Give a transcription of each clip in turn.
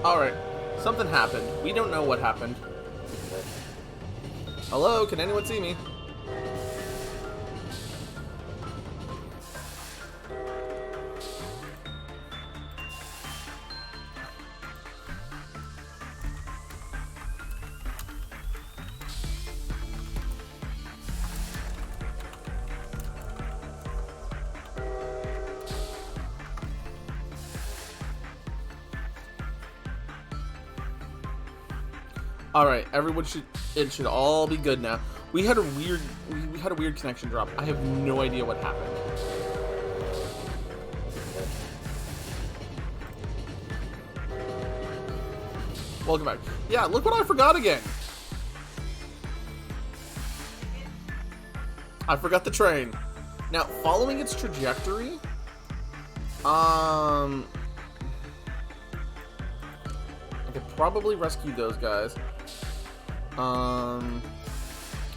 Alright. Something happened. We don't know what happened. Hello? Can anyone see me? Alright, everyone it should all be good now. We had a weird connection drop. I have no idea what happened. Welcome back. Yeah, look what I forgot again. I forgot the train. Now, following its trajectory, I could probably rescue those guys.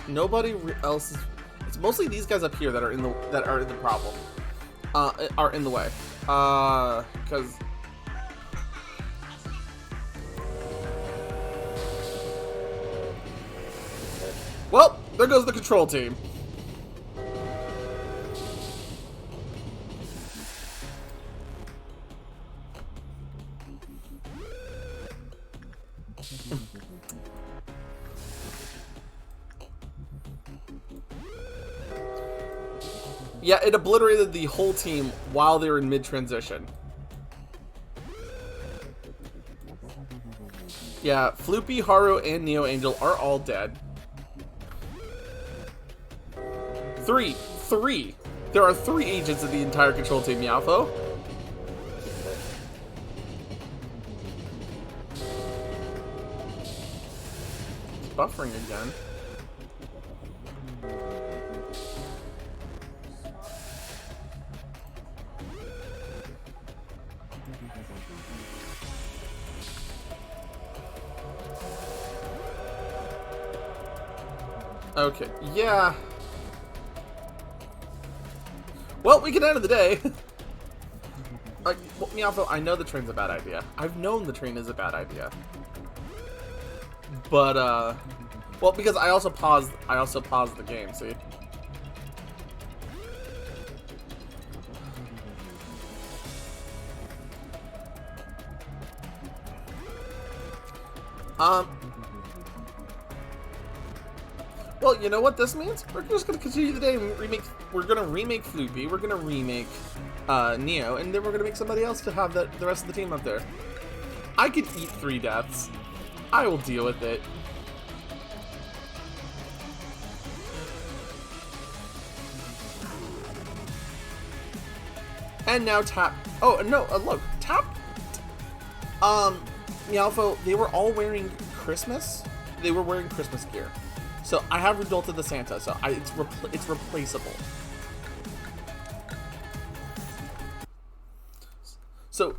Nobody else is. It's mostly these guys up here that are in the problem. Are in the way. Because. Well, there goes the control team. Yeah, it obliterated the whole team while they were in mid-transition. Yeah, Floopy, Haru, and Neo Angel are all dead. Three. There are 3 agents in the entire control team, Yalfo. It's buffering again. Okay, yeah. Well, we can end of the day. Meowfo, I know the train's a bad idea. I've known the train is a bad idea. But, well, because I also paused the game, see? Well, you know what this means? We're just gonna continue the day and remake. We're gonna remake Floopy. We're gonna remake Neo, and then we're gonna make somebody else to have the rest of the team up there. I could eat 3 deaths. I will deal with it. And now Tap. Oh no! Look, Tap. Meowfo. They were all wearing Christmas. They were wearing Christmas gear. So I have Redolta the Santa, so it's replaceable.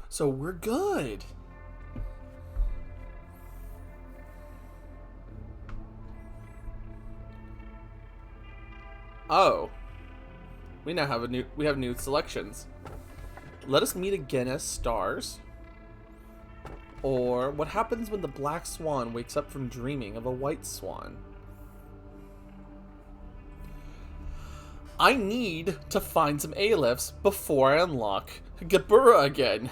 So we're good. Oh, we now have new selections. Let us meet again as stars. Or what happens when the black swan wakes up from dreaming of a white swan? I need to find some A-lifts before I unlock Gabura again.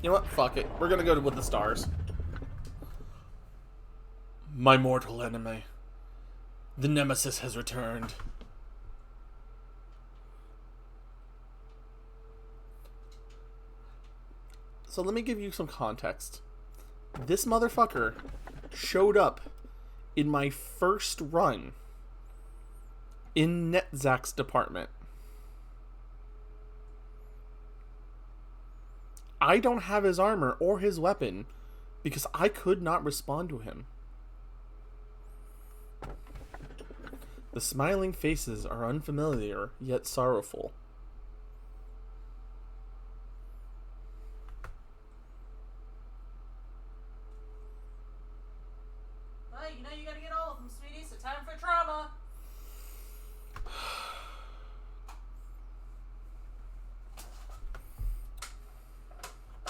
You know what? Fuck it. We're gonna go with the stars. My mortal enemy. The nemesis has returned. So let me give you some context. This motherfucker showed up in my first run in Netzach's department. I don't have his armor or his weapon because I could not respond to him. The smiling faces are unfamiliar, yet sorrowful. Well, you know you gotta get all of them, sweetie, so time for trauma.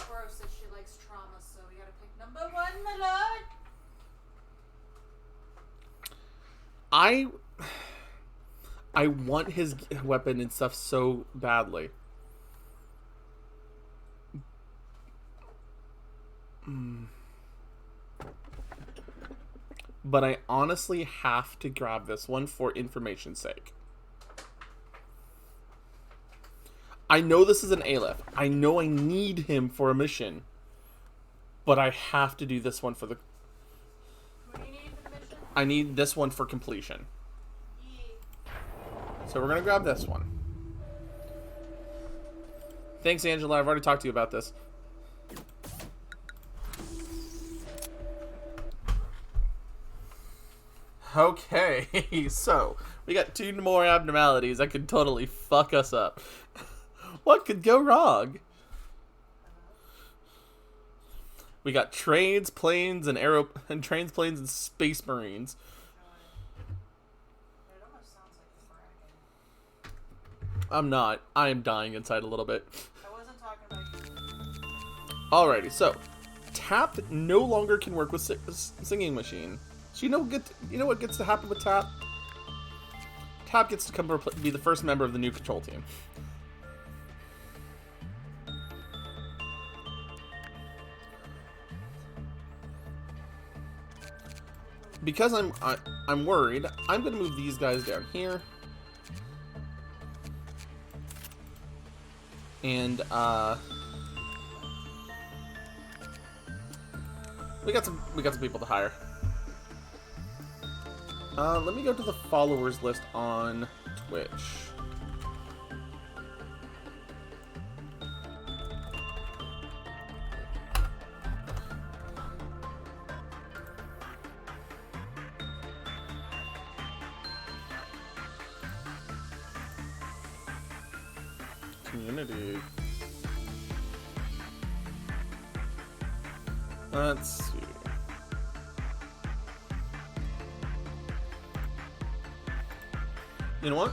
Rose says she likes trauma, so we gotta pick number 1, my lord. I want his weapon and stuff so badly. But I honestly have to grab this one for information's sake. I know this is an Aleph. I know I need him for a mission. But I have to do this one for the... What do you need for the mission? I need this one for completion. Yeah. So we're going to grab this one. Thanks, Angela. I've already talked to you about this. Okay, so we got 2 more abnormalities that could totally fuck us up. What could go wrong? We got trains, planes, and trains, planes, and space marines. It almost sounds like you're bragging. I'm not. I am dying inside a little bit. I wasn't talking about you. Alrighty, so Tap no longer can work with Singing Machine. So you know what gets to happen with Tap? Tap gets to be the first member of the new control team. Because I'm worried, I'm gonna move these guys down here. And we got some people to hire. Let me go to the followers list on Twitch. Community. Let's see. You know what?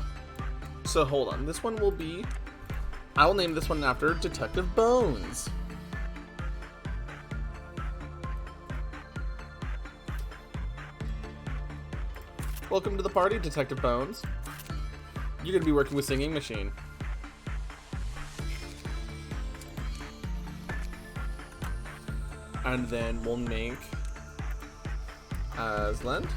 So hold on. This one will be... I'll name this one after Detective Bones. Welcome to the party, Detective Bones. You're going to be working with Singing Machine. And then we'll make Aslan.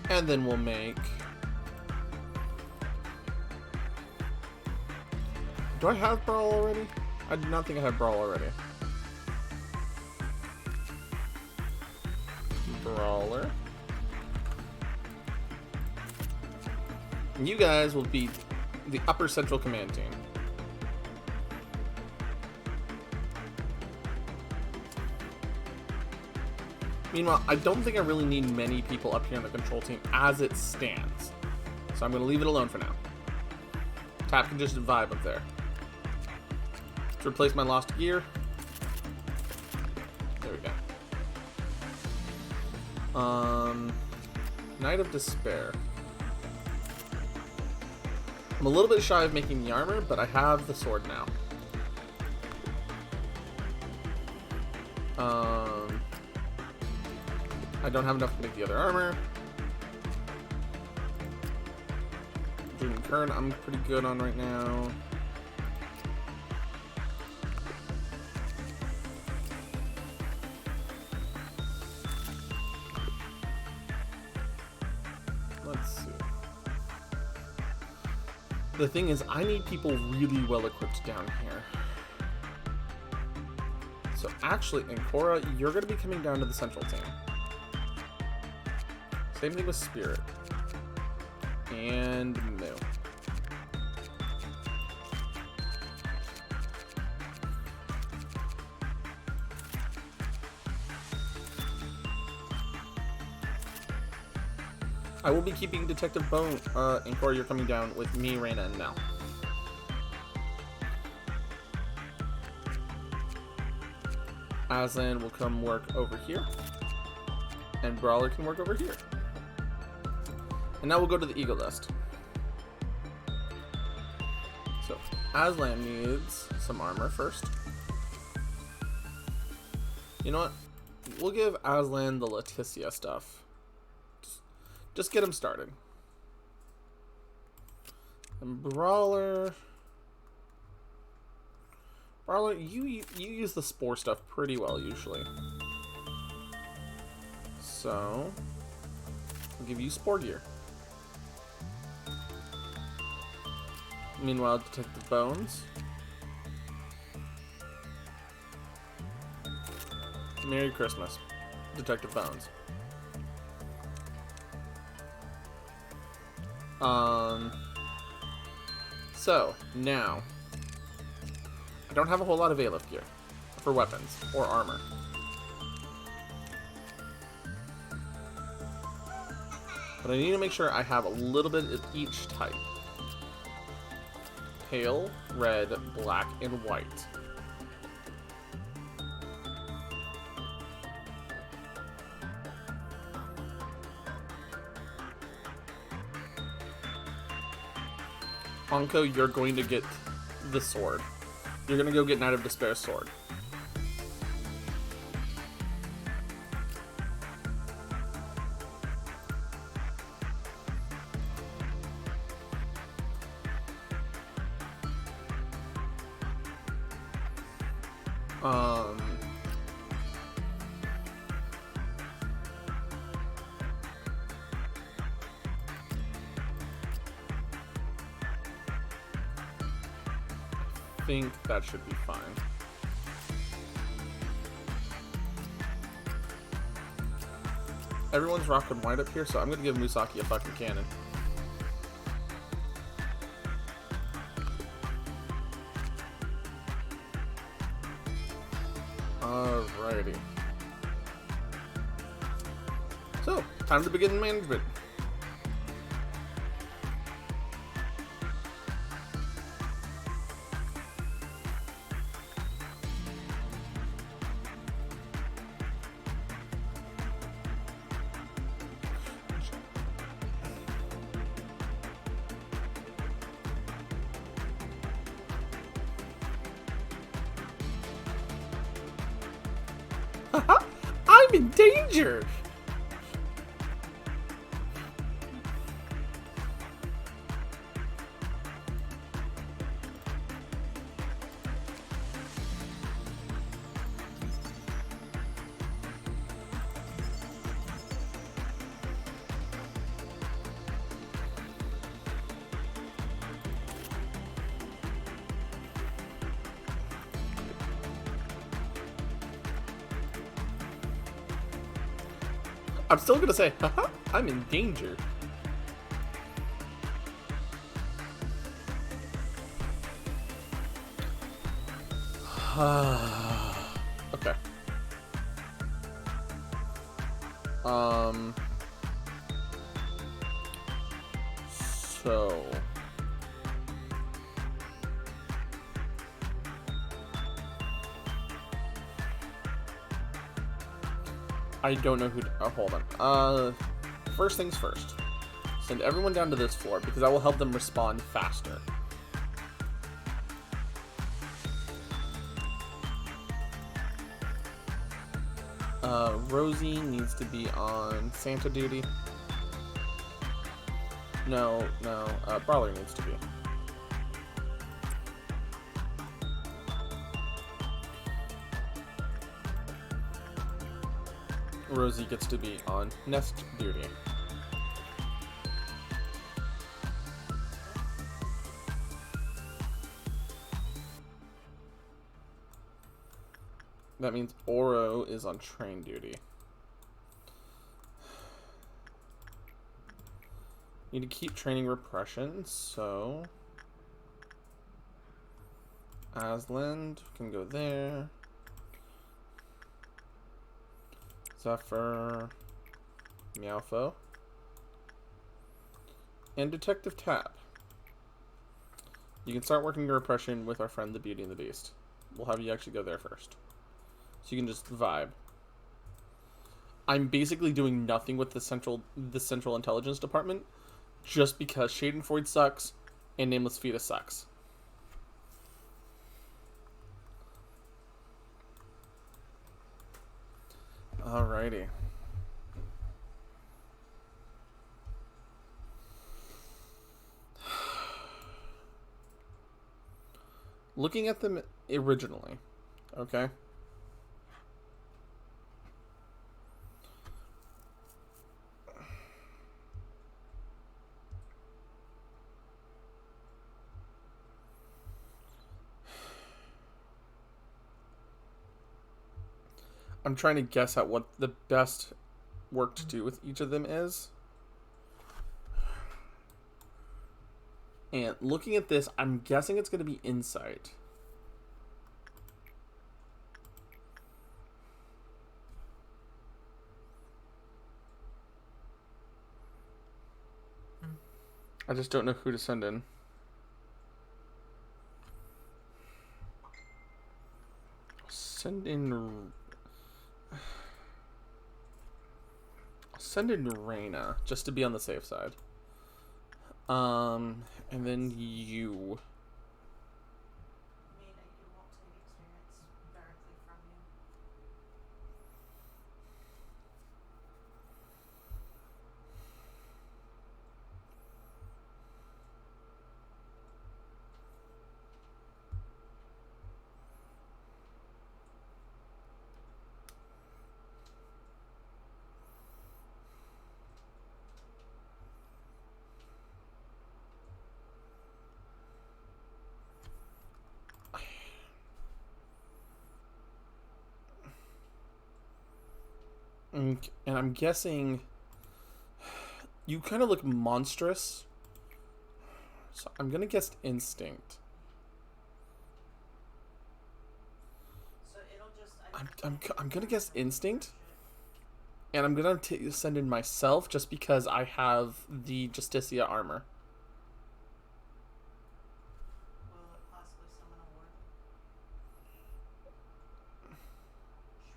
And then we'll make... Do I have Brawl already? I do not think I have Brawl already. Brawler. And you guys will be the upper central command team. Meanwhile, I don't think I really need many people up here on the control team as it stands. So I'm going to leave it alone for now. Tap can just vibe up there. To replace my lost gear. There we go. Knight of Despair. I'm a little bit shy of making the armor, but I have the sword now. I don't have enough to make the other armor. Dream Current I'm pretty good on right now. Let's see. The thing is, I need people really well equipped down here. So actually, Ancora, you're going to be coming down to the central team. Same thing with Spirit. And Moo. I will be keeping Detective Bone, and Corey, you're coming down with me, Raina, and Nell. Aslan will come work over here. And Brawler can work over here. And now we'll go to the Eagle Dust. So, Aslan needs some armor first. You know what? We'll give Aslan the Leticia stuff. Just get him started. And Brawler, you use the spore stuff pretty well usually. So, I'll give you spore gear. Meanwhile, Detective Bones. Merry Christmas, Detective Bones. So, now, I don't have a whole lot of Aleph gear for weapons or armor. But I need to make sure I have a little bit of each type. Pale, red, black, and white. Anko, you're going to get the sword. You're going to go get Knight of Despair's sword. I think that should be fine. Everyone's rocking white up here, so I'm gonna give Musaki a fucking cannon. Alrighty. So, time to begin management. I'm in danger! I'm still gonna say, haha, I'm in danger. Okay. So I don't know who to, hold on. First things first. Send everyone down to this floor because that will help them respond faster. Rosie needs to be on Santa duty. No, Brawler needs to be. Rosie gets to be on Nest duty. That means Oro is on train duty. Need to keep training repression, so Aslan can go there. Zephyr, Meowfo. And Detective Tab. You can start working your repression with our friend the Beauty and the Beast. We'll have you actually go there first. So you can just vibe. I'm basically doing nothing with the central intelligence department just because Schadenfreude sucks and Nameless Fetus sucks. Alrighty. Looking at them originally, okay? I'm trying to guess at what the best work to do with each of them is. And looking at this, I'm guessing it's going to be insight. I just don't know who to send in. Send in Reyna, just to be on the safe side. And then you. I mean, you won't take experience directly from you. And I'm guessing you kind of look monstrous, so I'm gonna guess instinct. So it'll just. I'm gonna guess instinct, and I'm gonna send in myself just because I have the Justicia armor. Will it possibly summon a warden?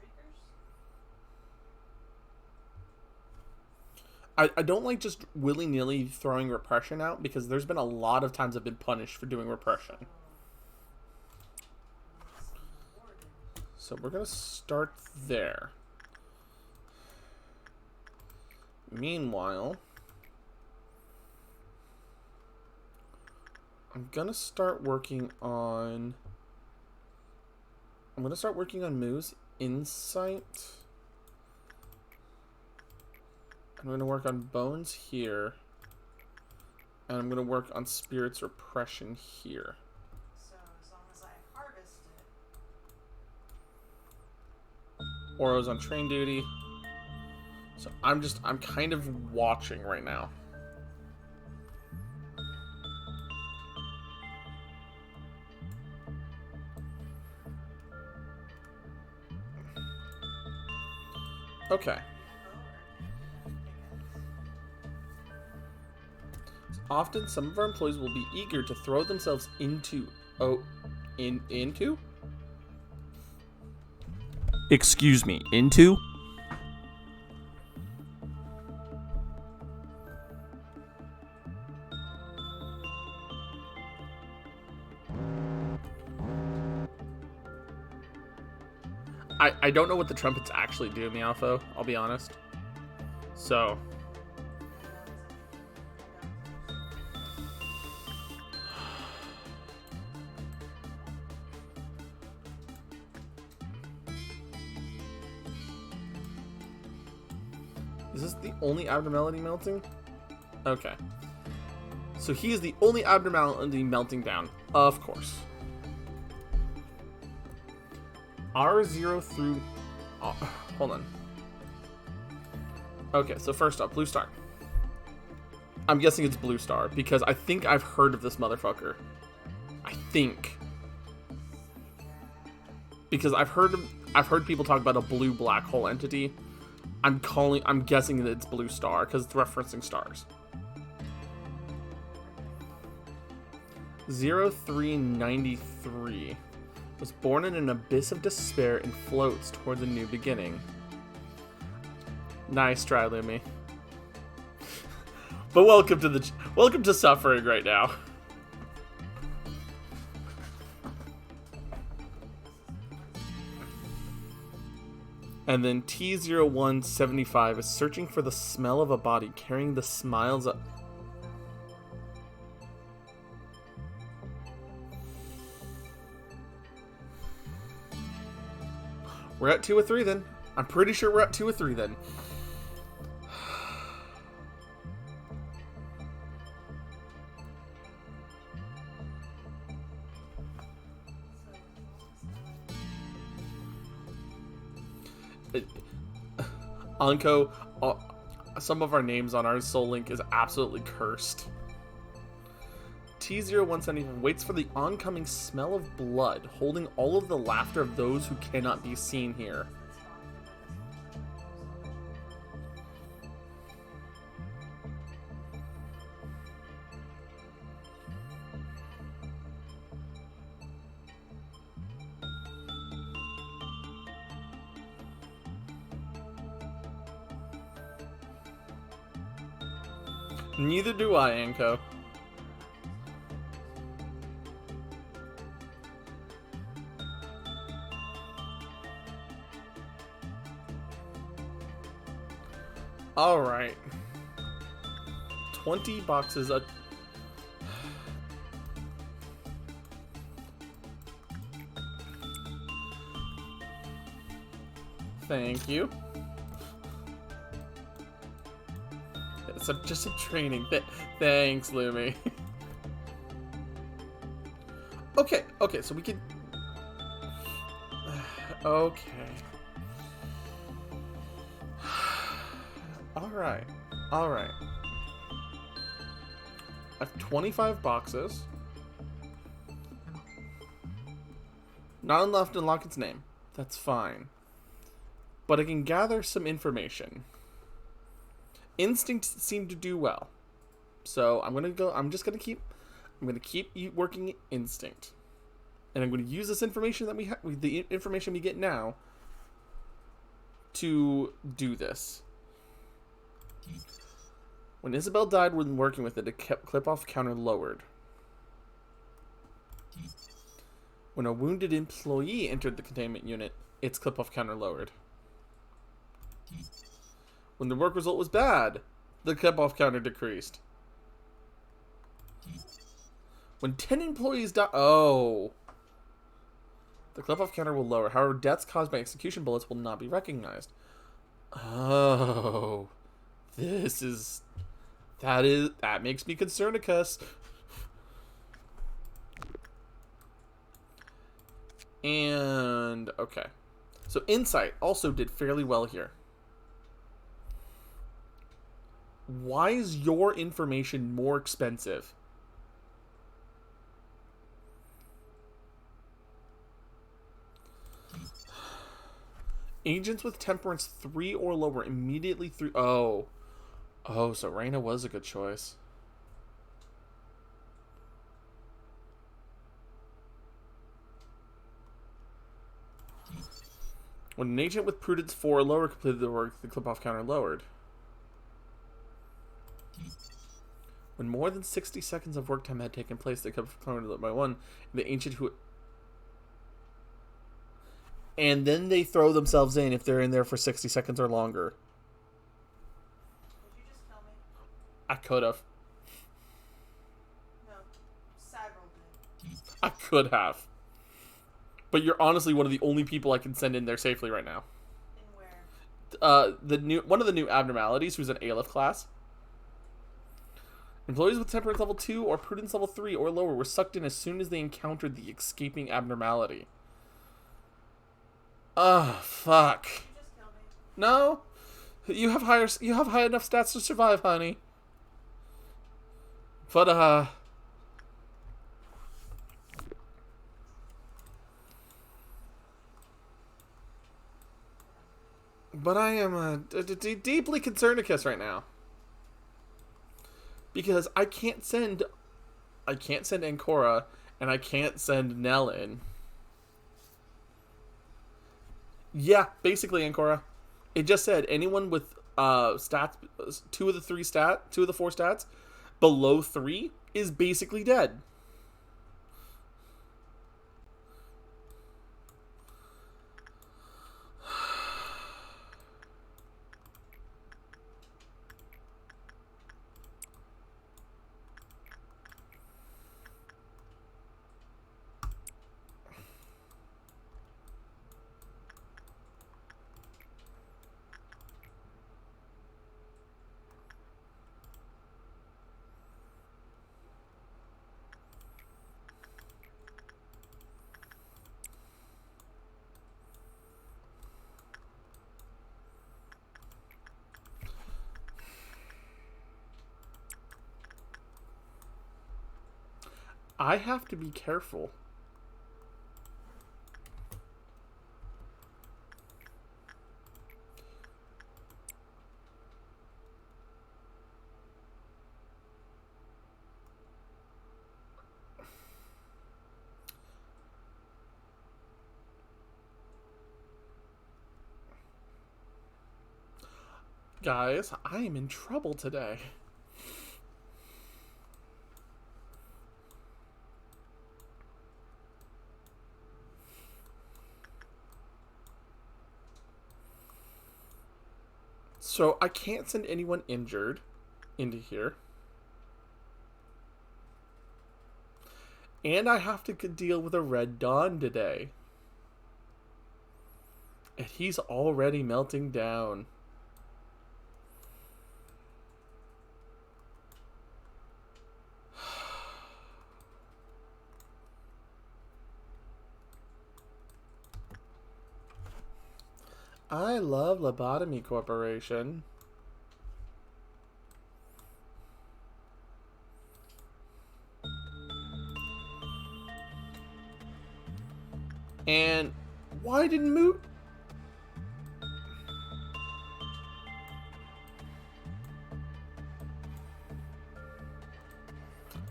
Shriekers? I don't like just willy-nilly throwing repression out because there's been a lot of times I've been punished for doing repression. So we're going to start there. Meanwhile, I'm going to start working on Moo's insight. I'm going to work on Bones here. And I'm going to work on Spirit's repression here. So as long as I harvest it. Oro's on train duty. So I'm kind of watching right now. Okay. Often, some of our employees will be eager to throw themselves into... into? Excuse me, into? I don't know what the trumpets actually do, Meowfo, I'll be honest. So... Is this the only abnormality melting? Okay. So he is the only abnormality melting down. Of course. R0 through... hold on. Okay, so first up, Blue Star. I'm guessing it's Blue Star, because I think I've heard of this motherfucker. I think. Because I've heard people talk about a blue black hole entity. I'm guessing that it's Blue Star, because it's referencing stars. 0393 was born in an abyss of despair and floats towards a new beginning. Nice try, Lumi. But welcome to suffering right now. And then T0175 is searching for the smell of a body carrying the smiles of... We're at 2 or 3 then. I'm pretty sure we're at 2 or 3 then. Anko, some of our names on our Soul Link is absolutely cursed. T0175 waits for the oncoming smell of blood, holding all of the laughter of those who cannot be seen here. Neither do I, Anko. Alright. 20 boxes of... Thank you. It's just a training. Thanks, Lumi. Okay, so we can... Okay. Alright. I have 25 boxes. Not enough to unlock its name. That's fine. But I can gather some information. Instinct seemed to do well. So I'm just gonna keep working instinct. And I'm gonna use this information that we have, the information we get now, to do this. When Isabel died when working with it, it kept clip-off counter lowered. When a wounded employee entered the containment unit, its clip-off counter lowered. When the work result was bad, the clip-off counter decreased. When 10 employees die... Oh. The clip-off counter will lower. However, deaths caused by execution bullets will not be recognized. Oh. That makes me concernicus. And, okay. So Insight also did fairly well here. Why is your information more expensive? Agents with temperance 3 or lower immediately through... Oh, so Reina was a good choice. When an agent with prudence 4 or lower completed the work, the clip-off counter lowered. When more than 60 seconds of work time had taken place, the clip-off counter lowered by 1. The agent who... And then they throw themselves in if they're in there for 60 seconds or longer. Did you just kill me? I could have. No. Sagrel did. I could have. But you're honestly one of the only people I can send in there safely right now. In where? One of the new abnormalities, who's an Aleph class. Employees with temperance level 2 or prudence level 3 or lower were sucked in as soon as they encountered the escaping abnormality. Oh, fuck. Did you just kill me? No. You have high enough stats to survive, honey. But I am deeply concernicus right now. Because I can't send I can't send Ancora, and I can't send Nell in. Yeah, basically Ancora. It just said anyone with stats, two of the four stats below 3 is basically dead. I have to be careful. Guys, I am in trouble today. So I can't send anyone injured into here. And I have to deal with a Red Dawn today. And he's already melting down. I love Lobotomy Corporation. And why didn't Moo...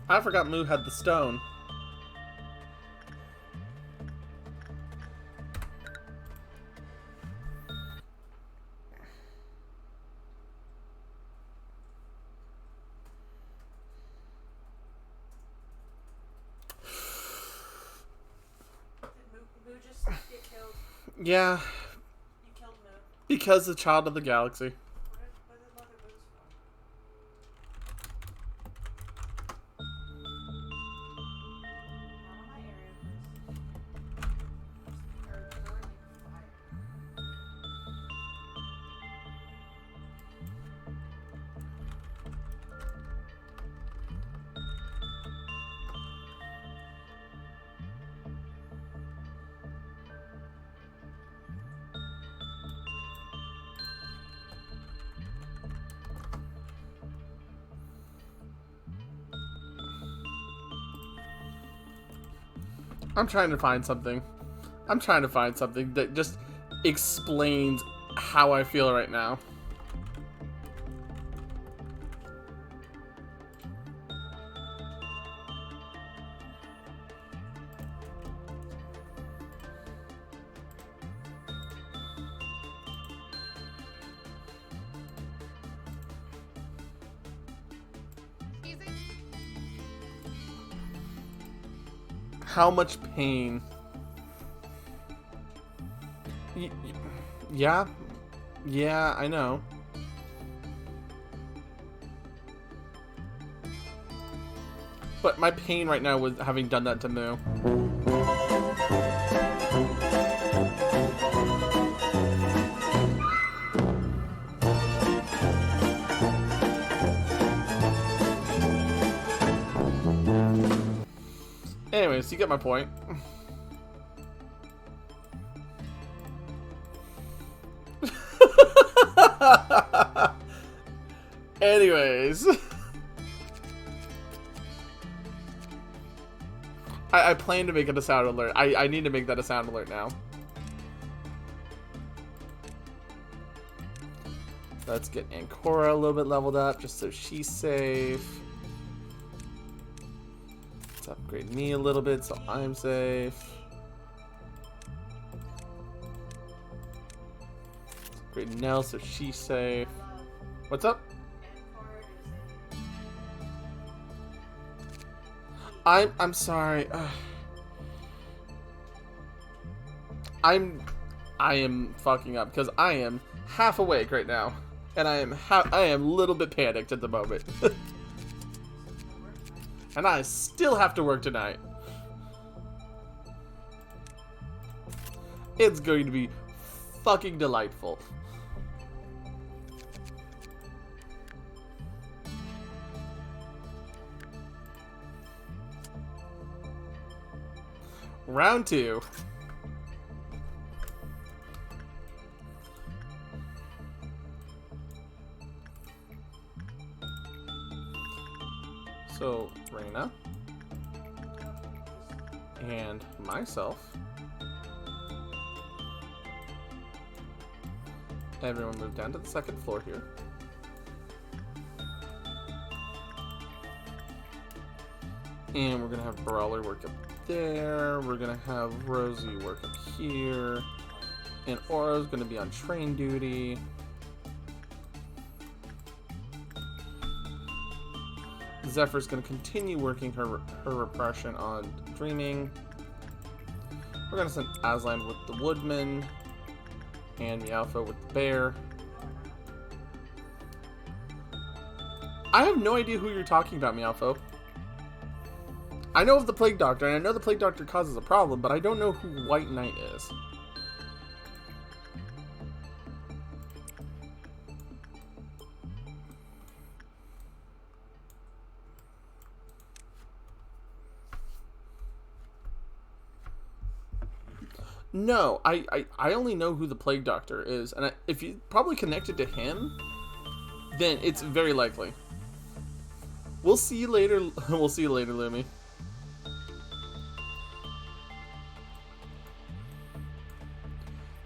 I forgot Moo had the stone. Moo just get killed. Yeah. You killed Moo. Because the child of the galaxy. What did Mother Moo's for? Not on my area, please. Or burning fire. I'm trying to find something. I'm trying to find something that just explains how I feel right now. How much pain? Yeah, yeah, I know. But my pain right now was having done that to Moo. Anyways, you get my point. Anyways. I plan to make it a sound alert. I need to make that a sound alert now. Let's get Ancora a little bit leveled up just so she's safe. Upgrade me a little bit so I'm safe. Upgrade Nell so she's safe. What's up? I'm sorry. I am fucking up because I am half awake right now, and I am a little bit panicked at the moment. And I still have to work tonight. It's going to be fucking delightful. Round 2. So, Reina and myself. Everyone move down to the second floor here. And we're gonna have Brawler work up there. We're gonna have Rosie work up here. And Aura's gonna be on train duty. Zephyr's going to continue working her repression on Dreaming. We're going to send Aslan with the Woodman. And Meowfo with the Bear. I have no idea who you're talking about, Meowfo. I know of the Plague Doctor, and I know the Plague Doctor causes a problem, but I don't know who White Knight is. No, I only know who the Plague Doctor is, and if you probably connected to him, then it's very likely. We'll see you later. We'll see you later, Lumi.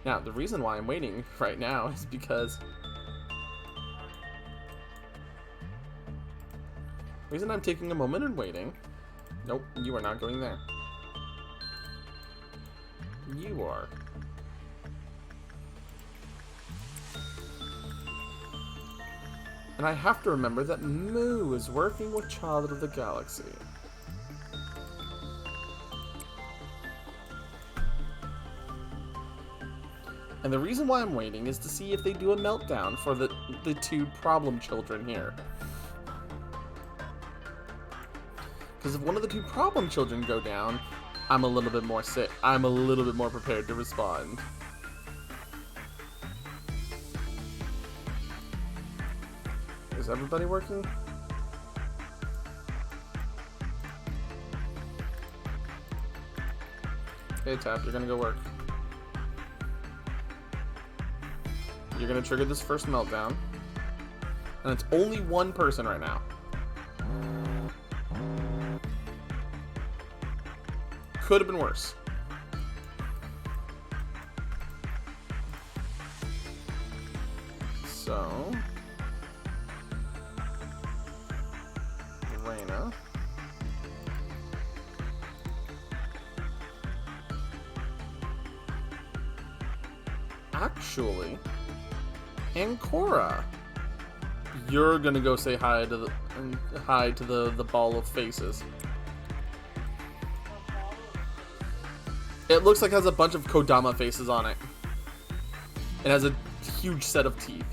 Now, the reason why I'm waiting right now is because the reason I'm taking a moment and waiting. Nope, you are not going there. You are. And I have to remember that Moo is working with Child of the Galaxy. And the reason why I'm waiting is to see if they do a meltdown for the two problem children here. Because if one of the two problem children go down, I'm a little bit more sick. I'm a little bit more prepared to respond. Is everybody working? Okay, Tap, you're gonna go work. You're gonna trigger this first meltdown. And it's only one person right now. Could have been worse. So, Reina. Actually, and Cora. You're gonna go say hi to the ball of faces. It looks like it has a bunch of Kodama faces on it. It has a huge set of teeth.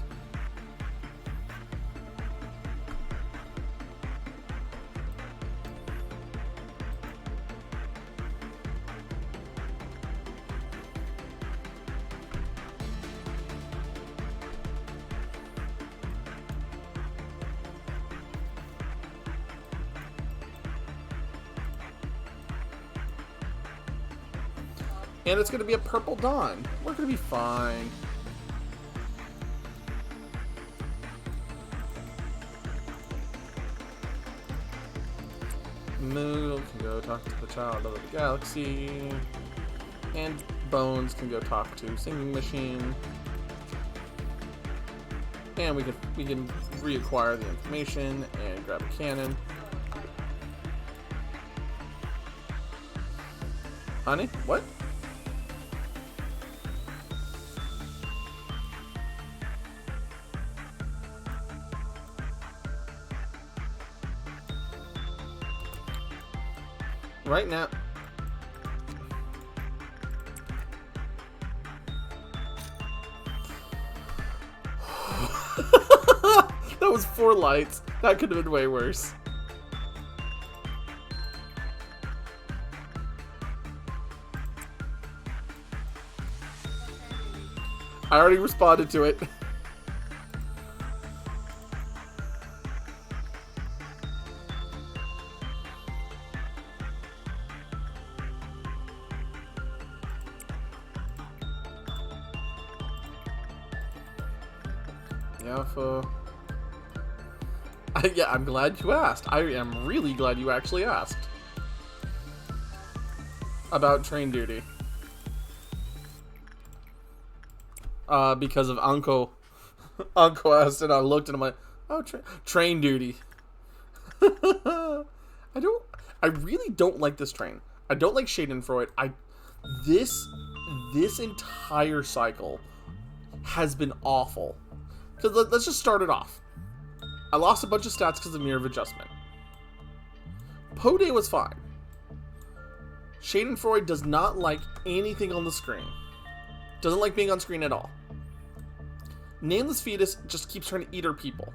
And it's going to be a purple dawn. We're going to be fine. Moo can go talk to the Child of the Galaxy. And Bones can go talk to Singing Machine. And we can reacquire the information and grab a cannon. Honey? What? Right now. That was 4 lights. That could have been way worse. I already responded to it. Alpha. Yeah, I'm glad you asked. I am really glad you actually asked. About train duty. Because of Uncle. Uncle asked and I looked and I'm like, oh, train duty. I really don't like this train. I don't like Schadenfreude. This entire cycle has been awful. Because let's just start it off. I lost a bunch of stats because of mirror of adjustment. Pode was fine. Schadenfreude does not like anything on the screen. Doesn't like being on screen at all. Nameless Fetus just keeps trying to eat her people.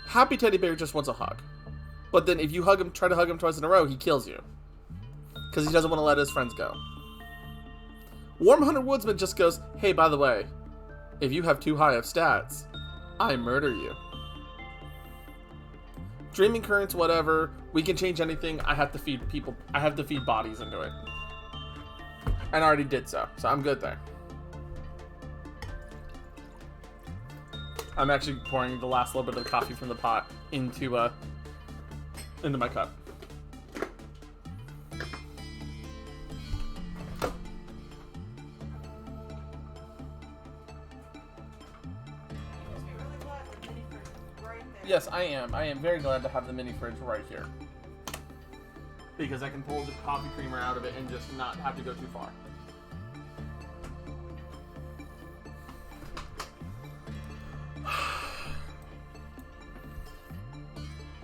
Happy Teddy Bear just wants a hug. But then if you try to hug him twice in a row, he kills you. Because he doesn't want to let his friends go. Warm Hunter Woodsman just goes, hey, by the way, if you have too high of stats, I murder you. Dreaming Currents, whatever. We can change anything. I have to feed people. I have to feed bodies into it. And I already did so. So I'm good there. I'm actually pouring the last little bit of the coffee from the pot into my cup. Yes, I am. I am very glad to have the mini fridge right here. Because I can pull the coffee creamer out of it and just not have to go too far.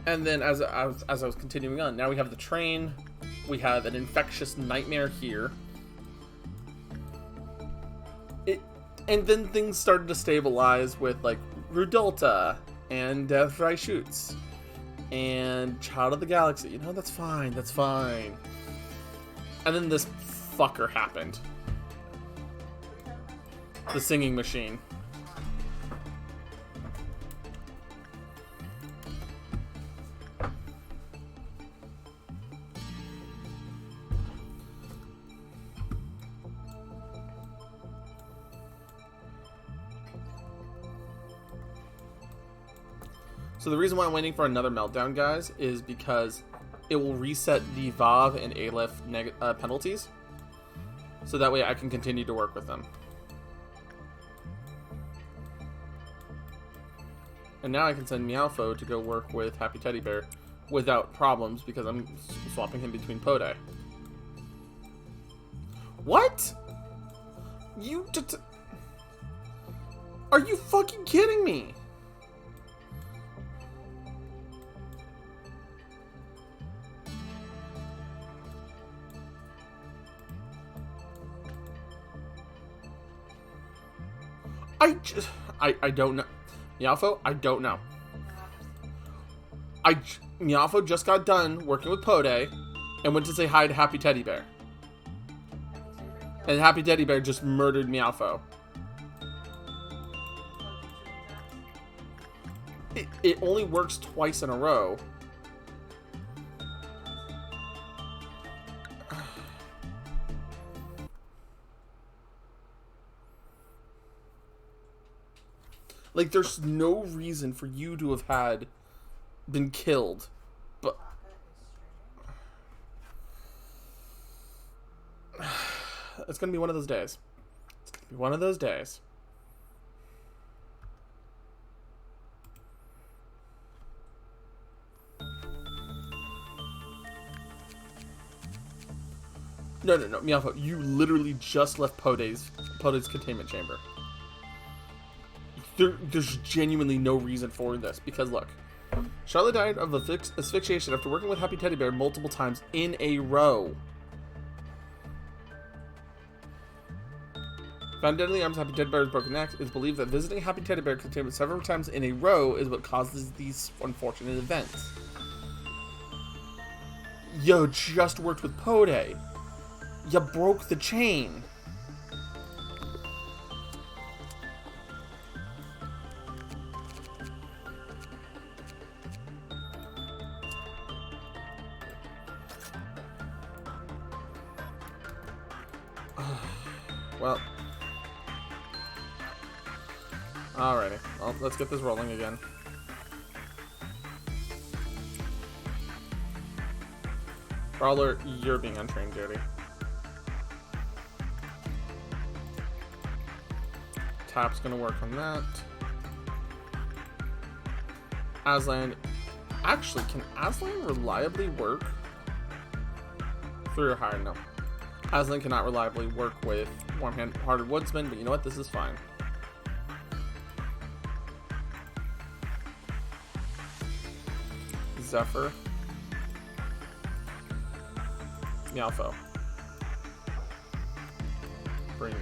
And then as I was continuing on, now we have the train. We have an infectious nightmare here. And then things started to stabilize with like Rudolta and Death Ray Shoots and Child of the Galaxy. You know, that's fine, that's fine. And then this fucker happened. The singing machine. So the reason why I'm waiting for another meltdown, guys, is because it will reset the VAV and Aleph penalties. So that way I can continue to work with them. And now I can send Meowfo to go work with Happy Teddy Bear without problems because I'm swapping him between Pode. What? Are you fucking kidding me? I don't know. Meowfo, I don't know. Meowfo just got done working with Pode and went to say hi to Happy Teddy Bear. And Happy Teddy Bear just murdered Meowfo. It only works twice in a row. Like, there's no reason for you to have been killed. But it's gonna be one of those days. It's gonna be one of those days. No, Meowfo, you literally just left Poday's containment chamber. There's genuinely no reason for this, because look, Charlotte died of asphyxiation after working with Happy Teddy Bear multiple times in a row. Found dead in the arms of Happy Teddy Bear's broken neck. It's believed that visiting Happy Teddy Bear containment several times in a row is what causes these unfortunate events. Yo, just worked with Poday. You broke the chain. Well. Alrighty. Well, let's get this rolling again. Brawler, you're being untrained duty. Tap's gonna work on that. Aslan. Actually, can Aslan reliably work? 3 or higher? No. Aslan cannot reliably work with Warm-Hearted Woodsman, but you know what? This is fine. Zephyr. Meowfo. Bring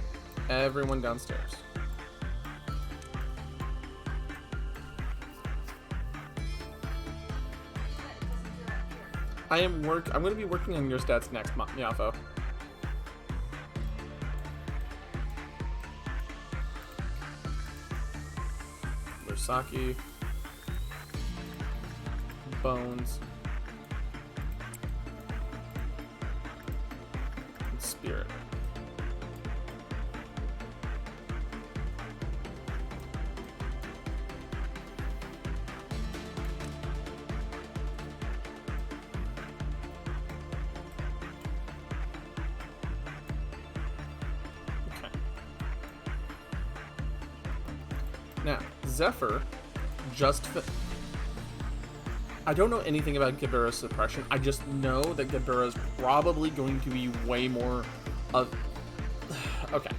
everyone downstairs. I'm going to be working on your stats next, Meowfo. Saki, Bones, and Spirit. Okay. Now, Zephyr I don't know anything about Gibura's suppression. I just know that Gibura's probably going to be way more of... Okay.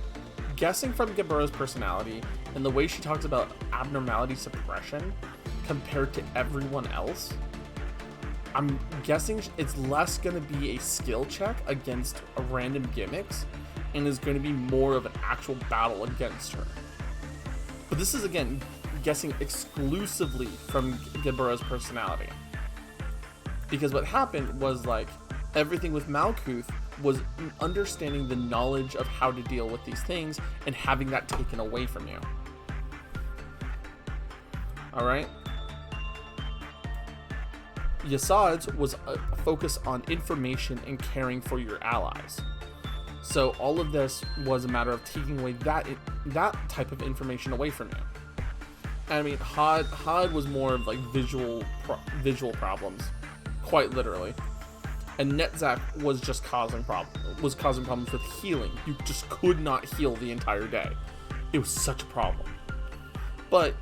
Guessing from Gibura's personality and the way she talks about abnormality suppression compared to everyone else, I'm guessing it's less going to be a skill check against random gimmicks and is going to be more of an actual battle against her. But this is, again, guessing exclusively from Gibura's personality. Because what happened was, like, everything with Malkuth was understanding the knowledge of how to deal with these things and having that taken away from you. Alright? Yasad's was a focus on information and caring for your allies. So all of this was a matter of taking away that type of information away from you. I mean, Hod was more of like visual problems, quite literally, and Netzach was just causing problems with healing. You just could not heal the entire day. It was such a problem. But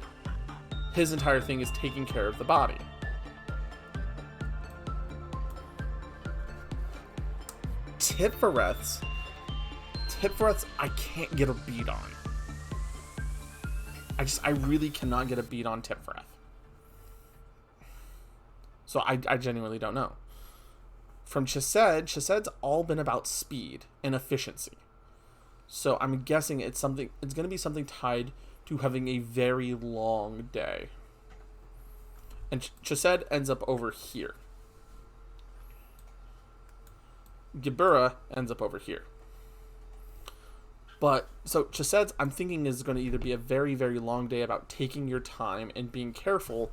his entire thing is taking care of the body. Tiphareth's, I can't get a beat on. I really cannot get a beat on Tiphareth. So I genuinely don't know. From Chesed's all been about speed and efficiency. So I'm guessing it's going to be something tied to having a very long day. And Chesed ends up over here. Gibura ends up over here. But, so Chesed's, I'm thinking, is going to either be a very, very long day about taking your time and being careful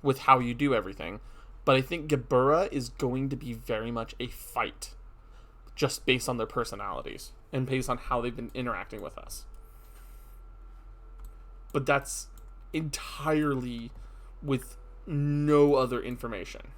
with how you do everything. But I think Gibura is going to be very much a fight, just based on their personalities and based on how they've been interacting with us. But that's entirely with no other information.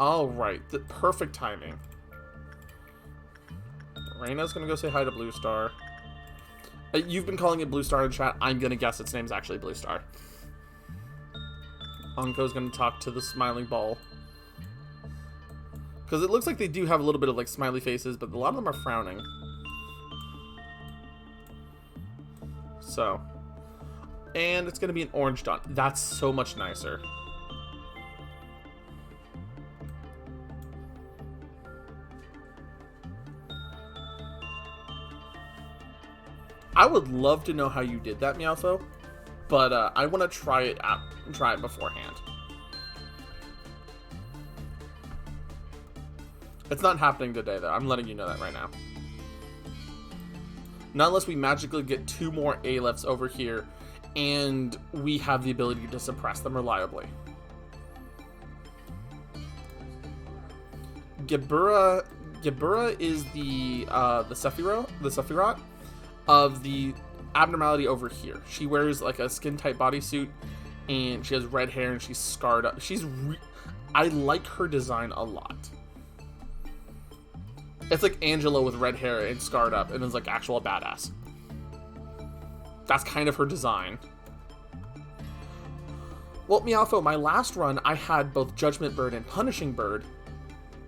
All right, the perfect timing. Reina's gonna go say hi to Blue Star. You've been calling it Blue Star in chat. I'm gonna guess its name's actually Blue Star. Anko's gonna talk to the smiling ball. Because it looks like they do have a little bit of like smiley faces, but a lot of them are frowning. So. And it's gonna be an orange dot. That's so much nicer. I would love to know how you did that, Meowfo, but I want to try it out, try it beforehand. It's not happening today, though. I'm letting you know that right now. Not unless we magically get 2 more A-lifts over here, and we have the ability to suppress them reliably. Gebura is the Sephiroth of the abnormality over here. She wears like a skin-tight bodysuit, and she has red hair, and she's scarred up. I like her design a lot. It's like Angela with red hair and scarred up, and is like actual badass. That's kind of her design. Well, Meowfo, my last run, I had both Judgment Bird and Punishing Bird,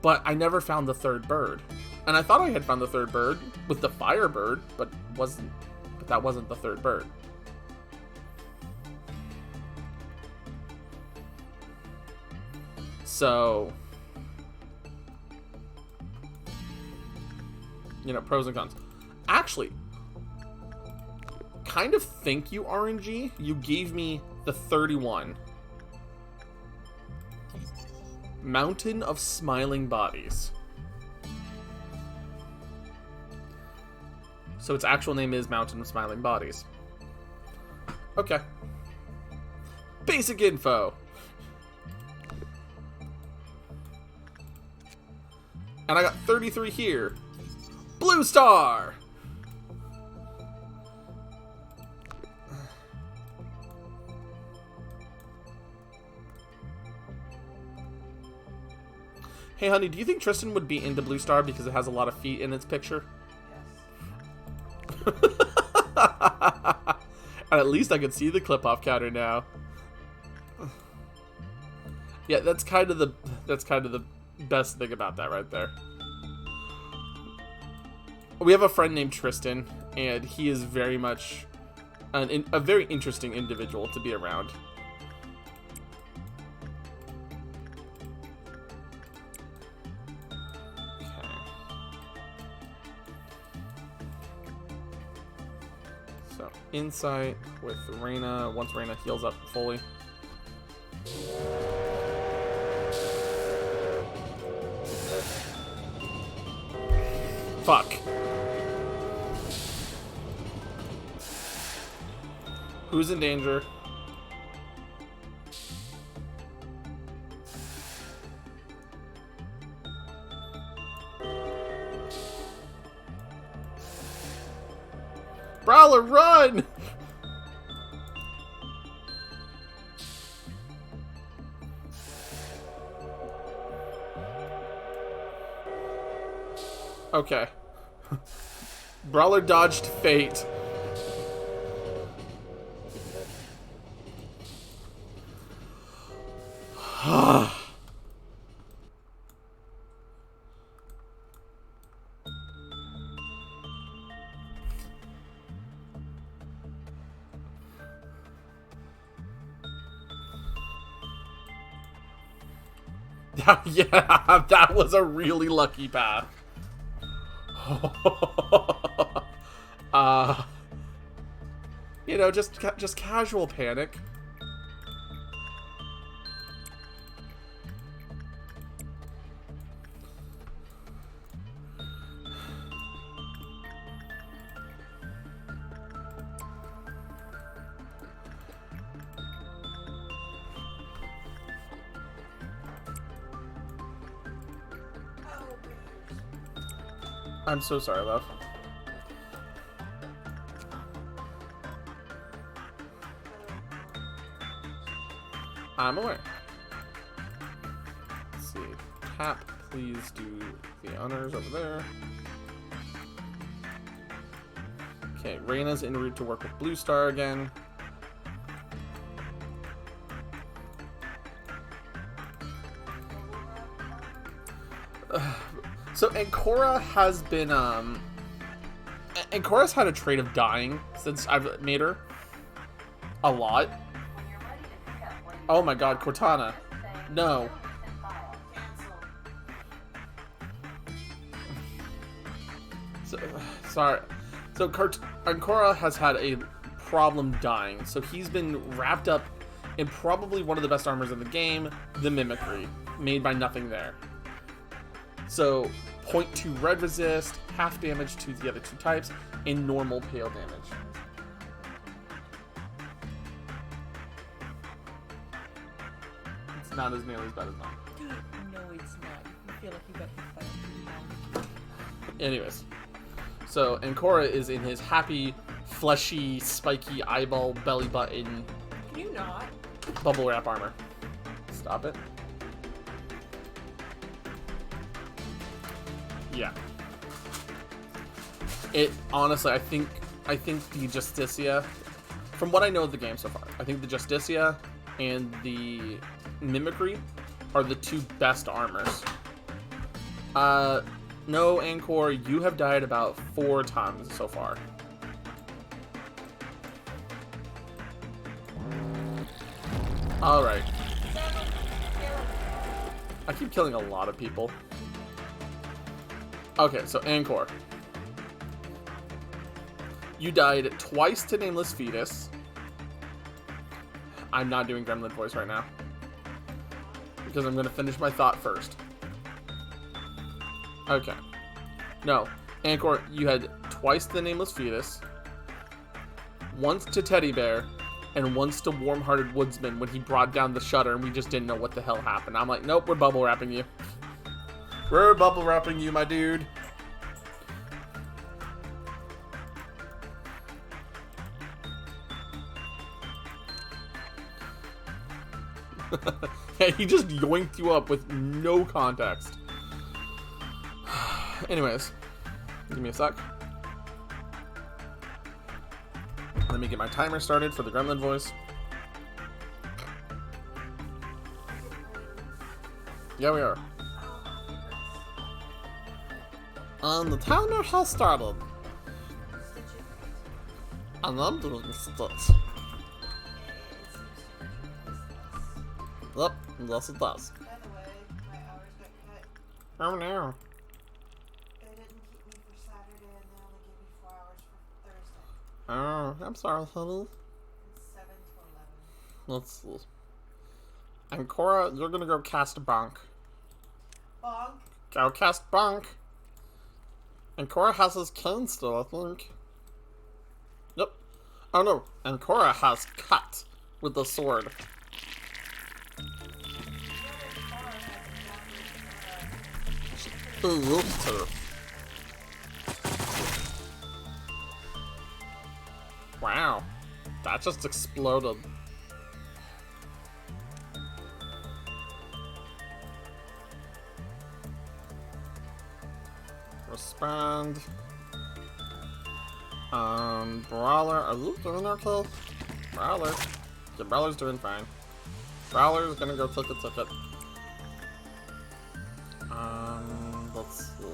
but I never found the 3rd bird. And I thought I had found the 3rd bird with the Fire Bird, but that wasn't the 3rd bird. So, you know, pros and cons. Actually, kind of thank you, RNG. You gave me the 31. Mountain of Smiling Bodies. So its actual name is Mountain of Smiling Bodies. Okay. Basic info. And I got 33 here. Blue Star! Hey honey, do you think Tristan would be into Blue Star because it has a lot of feet in its picture? And at least I can see the clip-off counter now. Yeah, that's kind of the best thing about that right there. We have a friend named Tristan, and he is very much a very interesting individual to be around. Insight with Reina, once Reina heals up fully. Fuck. Who's in danger? Brawler, run! Okay. Brawler dodged fate. Yeah, that was a really lucky path. You know, just casual panic. I'm so sorry, love. I'm aware. Let's see. Tap, please do the honors over there. Okay, Reyna's en route to work with Blue Star again. So Ancora has been Ancora's had a trait of dying since I've made her. A lot. Oh my god, Cortana. No. So, sorry. So Ancora has had a problem dying. So he's been wrapped up in probably one of the best armors in the game, the Mimicry, made by Nothing There. So 0.2 red resist, half damage to the other two types, and normal pale damage. It's not as nearly as bad as mine. No, it's not. You feel like you got hit by a bomb. Anyways, so Ancora is in his happy, fleshy, spiky eyeball belly button. Can you not? Bubble wrap armor. Stop it. Yeah. It honestly, I think the Justicia, from what I know of the game so far, I think the Justicia and the Mimicry are the two best armors. No, Ancor, you have died about 4 times so far. Alright. I keep killing a lot of people. Okay, so Ancor. You died twice to Nameless Fetus. I'm not doing Gremlin voice right now, because I'm going to finish my thought first. Okay. No. Ancor, you had twice to the Nameless Fetus, once to Teddy Bear, and once to Warm-Hearted Woodsman when he brought down the shutter and we just didn't know what the hell happened. I'm like, nope, we're bubble wrapping you. We're bubble wrapping you, my dude. Yeah, he just yoinked you up with no context. Anyways, give me a sec. Let me get my timer started for the Gremlin voice. Yeah, we are. And the timer has started. And I'm doing Stitch. Yep, yes it does. By the way, my hours got cut. Oh no. They didn't keep me for Saturday and they only gave me 4 hours for Thursday. Oh, I'm sorry, honey. It's 7 to 11. Let's see. And Cora, you're gonna go cast Bonk. Bonk. Go cast Bonk. And Cora has his cane still, I think. Yep. Oh no, and Cora has cut with the sword. He used to. Wow. That just exploded. Respond. Brawler. Are you doing okay? Brawler. Yeah, Brawler's doing fine. Brawler's gonna go ticket. Let's see.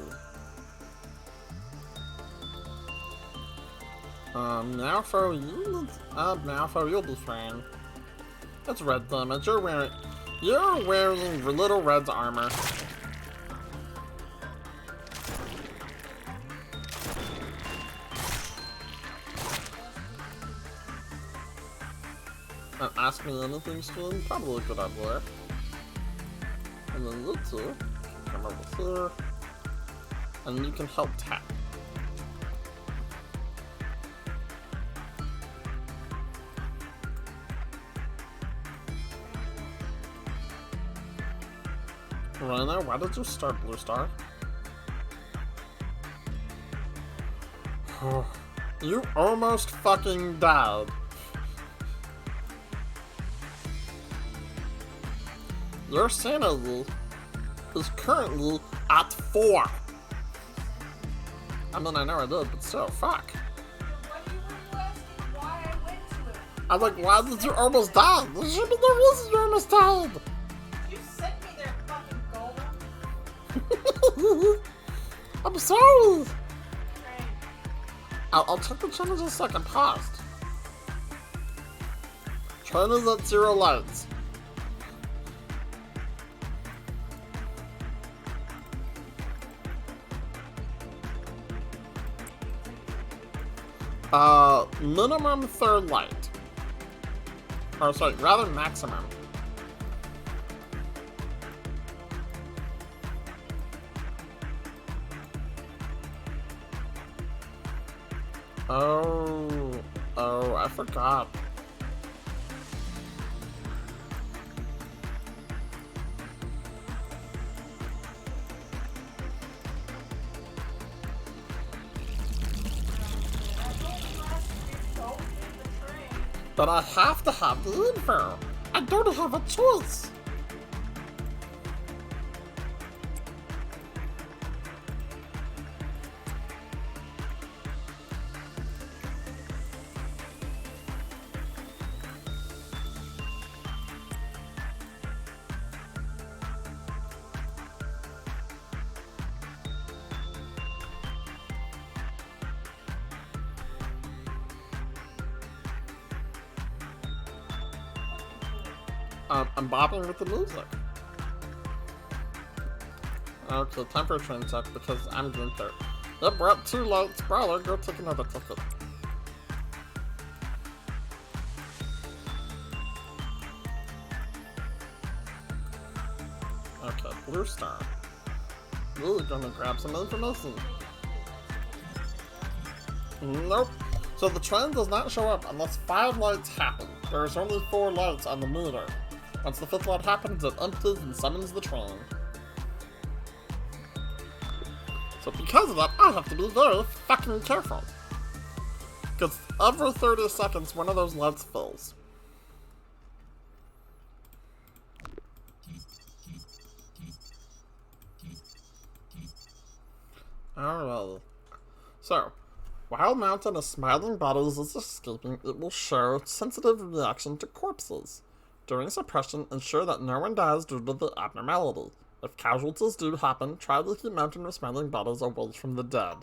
Malfoy, you'll be fine. That's red damage. You're wearing Little Red's armor. Not ask me anything, Spoon. Probably could have left. And then you two come over here, and you can help tap. Rhino, why did you start Blue Star? You almost fucking died. Your sanity is currently at 4. I mean, I know I did, but still, fuck. What I'm like, why did you almost die? There should be no reason you almost died. You sent me there, fucking golem. I'm sorry. Train. I'll check the train in just a second. Paused. Train is at 0 lights. Minimum 3rd light. Or sorry, rather maximum. Oh, I forgot. But I have to have the info. I don't have a choice. I'm bopping with the music. Okay, time for a train check because I'm doing third. Yep, we're at 2 lights. Brawler, go take another ticket. Okay, Blue Star. Ooh, gonna grab some information. Nope. So the train does not show up unless 5 lights happen. There's only 4 lights on the meter. Once the 5th light happens, it empties and summons the train. So because of that, I have to be very fucking careful. Because every 30 seconds, one of those lights fills. Alright. So, while mounted as smiling bodies is escaping, it will show sensitive reaction to corpses. During suppression, ensure that no one dies due to the abnormality. If casualties do happen, try to keep mounting with smiling bodies away from the dead.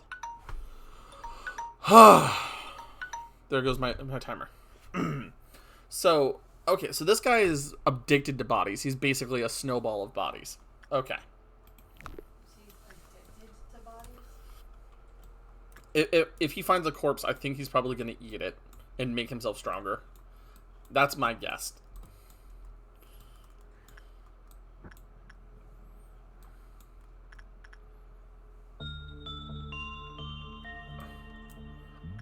There goes my timer. So, okay, so this guy is addicted to bodies. He's basically a snowball of bodies. Okay. She's addicted to bodies? If he finds a corpse, I think he's probably going to eat it and make himself stronger. That's my guess.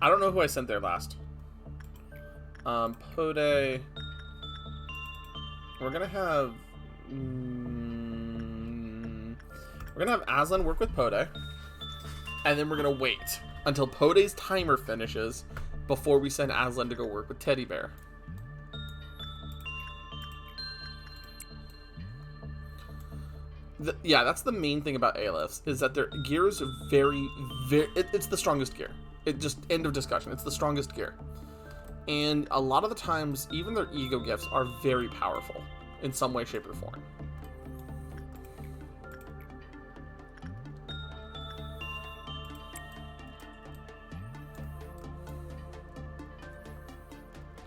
I don't know who I sent there last. Pode. We're gonna have... we're gonna have Aslan work with Pode. And then we're gonna wait until Pode's timer finishes before we send Aslan to go work with Teddy Bear. Yeah, that's the main thing about ALFs, is that their gear is very... it's the strongest gear. It just, end of discussion. It's the strongest gear. And a lot of the times, even their ego gifts are very powerful in some way, shape, or form.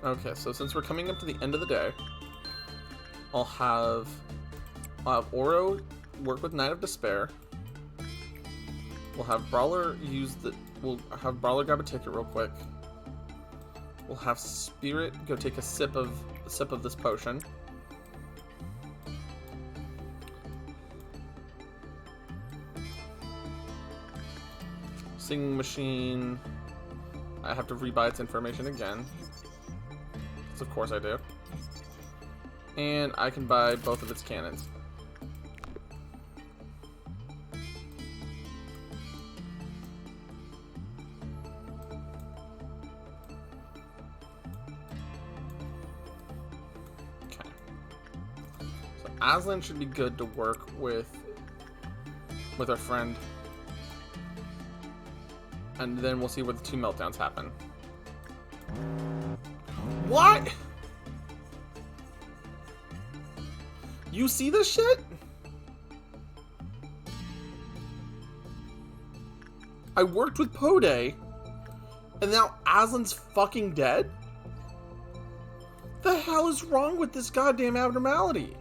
Okay, so since we're coming up to the end of the day, I'll have Oro work with Knight of Despair. We'll have Brawler use the... We'll have Brawler grab a ticket real quick. We'll have Spirit go take a sip of this potion. Singing Machine. I have to rebuy its information again. Because of course I do. And I can buy both of its cannons. Aslan should be good to work with our friend. And then we'll see where the 2 meltdowns happen. What? You see this shit? I worked with Pode, and now Aslan's fucking dead? The hell is wrong with this goddamn abnormality?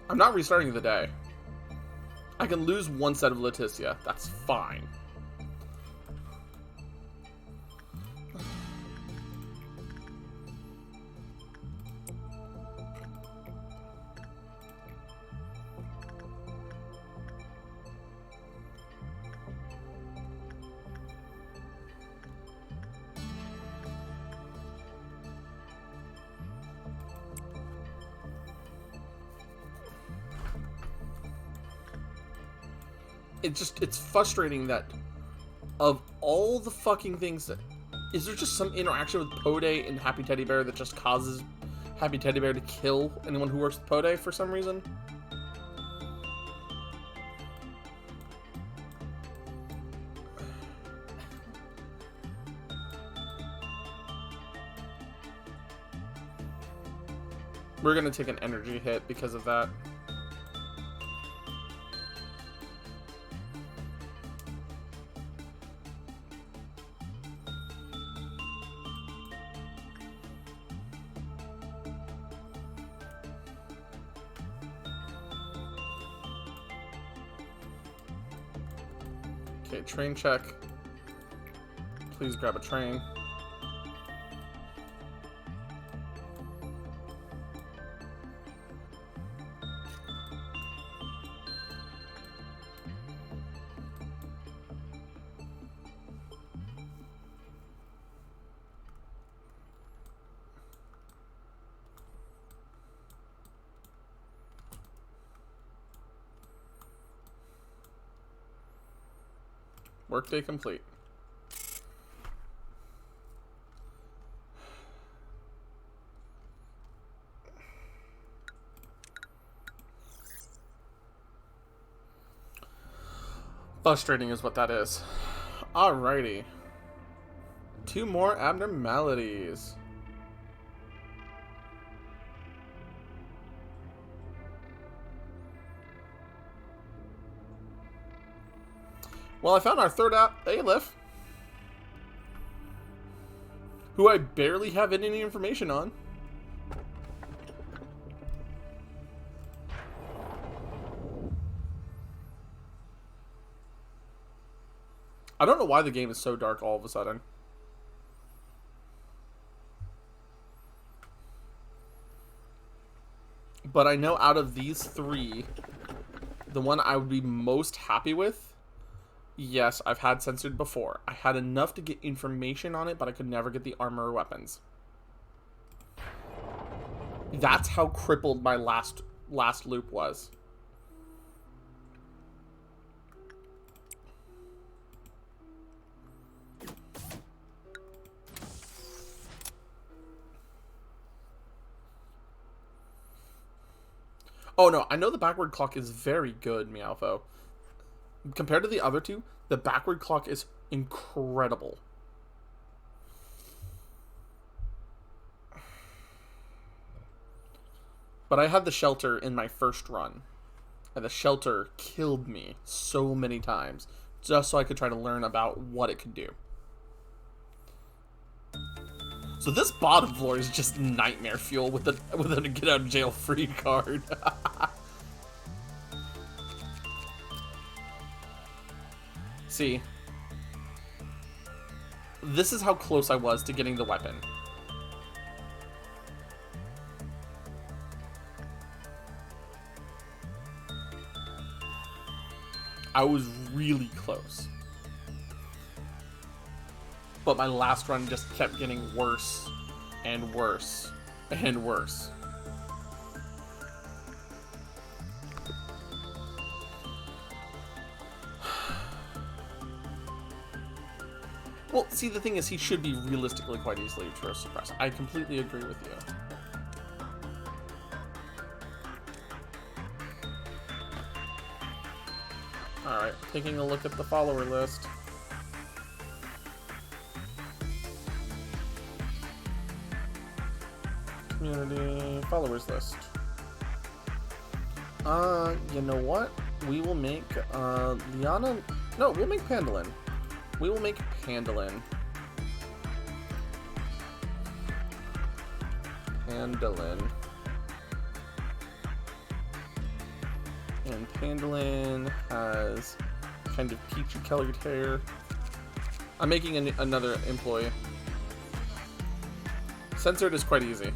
I'm not restarting the day. I can lose one set of Leticia. That's fine. It's frustrating that of all the fucking things that... Is there just some interaction with Pode and Happy Teddy Bear that just causes Happy Teddy Bear to kill anyone who works with Pode for some reason? We're gonna take an energy hit because of that. Okay, train check. Please grab a train. Workday complete. Frustrating is what that is. Alrighty. 2 more abnormalities. Well, I found our third Aleph, who I barely have any information on. I don't know why the game is so dark all of a sudden. But I know out of these 3, the one I would be most happy with... Yes, I've had censored before. I had enough to get information on it, but I could never get the armor or weapons. That's how crippled my last loop was. Oh no, I know the backward clock is very good, Meowfo. Compared to the other 2, the backward clock is incredible. But I had the shelter in my first run, and the shelter killed me so many times, just so I could try to learn about what it could do. So this bottom floor is just nightmare fuel with a get out of jail free card. See, this is how close I was to getting the weapon. I was really close. But my last run just kept getting worse and worse and worse. Well, see, the thing is, he should be realistically quite easily suppressed. I completely agree with you. Alright, taking a look at the follower list. Community followers list. You know what? We will make, Liana... No, we'll make Pandolin. We will make Pandolin. Pandolin. And Pandolin has kind of peachy colored hair. I'm making another employee. Censored is quite easy.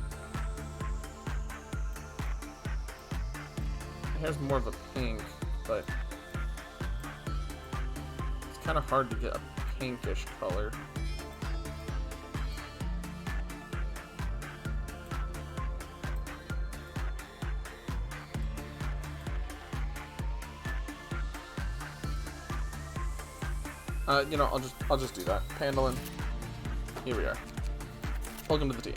Hair's more of a pink, but it's kind of hard to get a pinkish color. You know, I'll just do that. Pandolin. Here we are. Welcome to the team.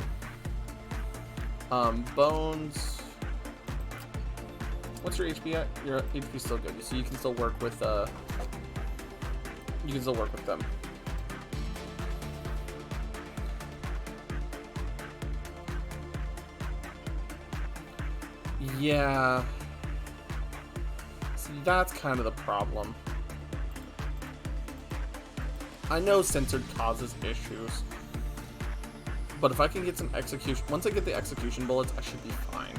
Bones. What's your HP at? Your HP's still good, so you can still work with them. Yeah. See, that's kind of the problem. I know censored causes issues, but if I can get some execution, once I get the execution bullets, I should be fine.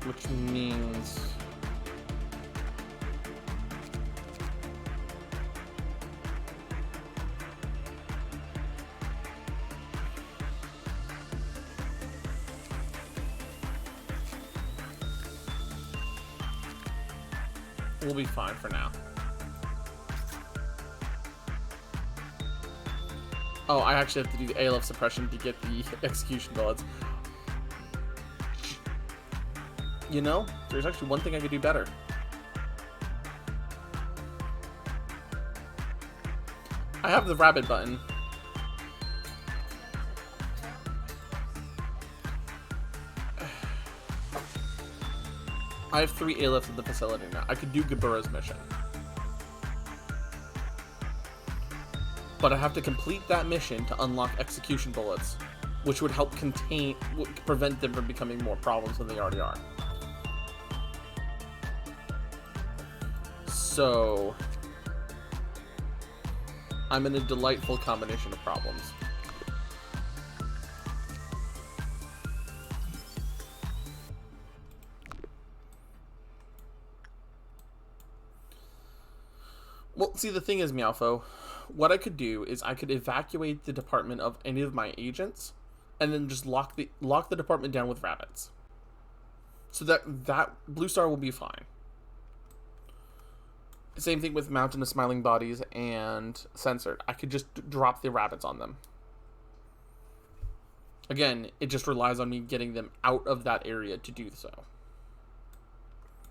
Which means we'll be fine for now. Oh, I actually have to do the ALF suppression to get the execution bullets. You know, there's actually one thing I could do better. I have the rabbit button. I have 3 ALFs in the facility now. I could do Gabura's mission. But I have to complete that mission to unlock execution bullets, which would help prevent them from becoming more problems than they already are. So, I'm in a delightful combination of problems. Well, see, the thing is, Meowfo, what I could do is I could evacuate the department of any of my agents, and then just lock the department down with rabbits. So that Blue Star will be fine. Same thing with Mountain of Smiling Bodies and Censored. I could just drop the rabbits on them. Again, it just relies on me getting them out of that area to do so.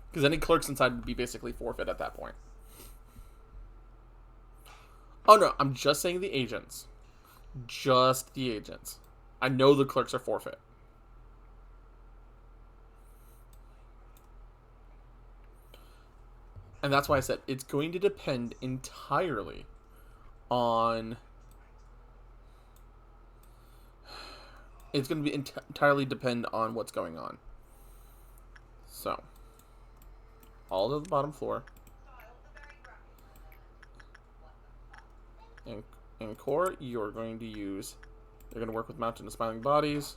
Because any clerks inside would be basically forfeit at that point. Oh no, I'm just saying the agents. Just the agents. I know the clerks are forfeit. And that's why I said it's going to depend entirely on... It's going to be entirely depend on what's going on. So, all to the bottom floor. In core, you're going to use... You're going to work with Mountain of Smiling Bodies.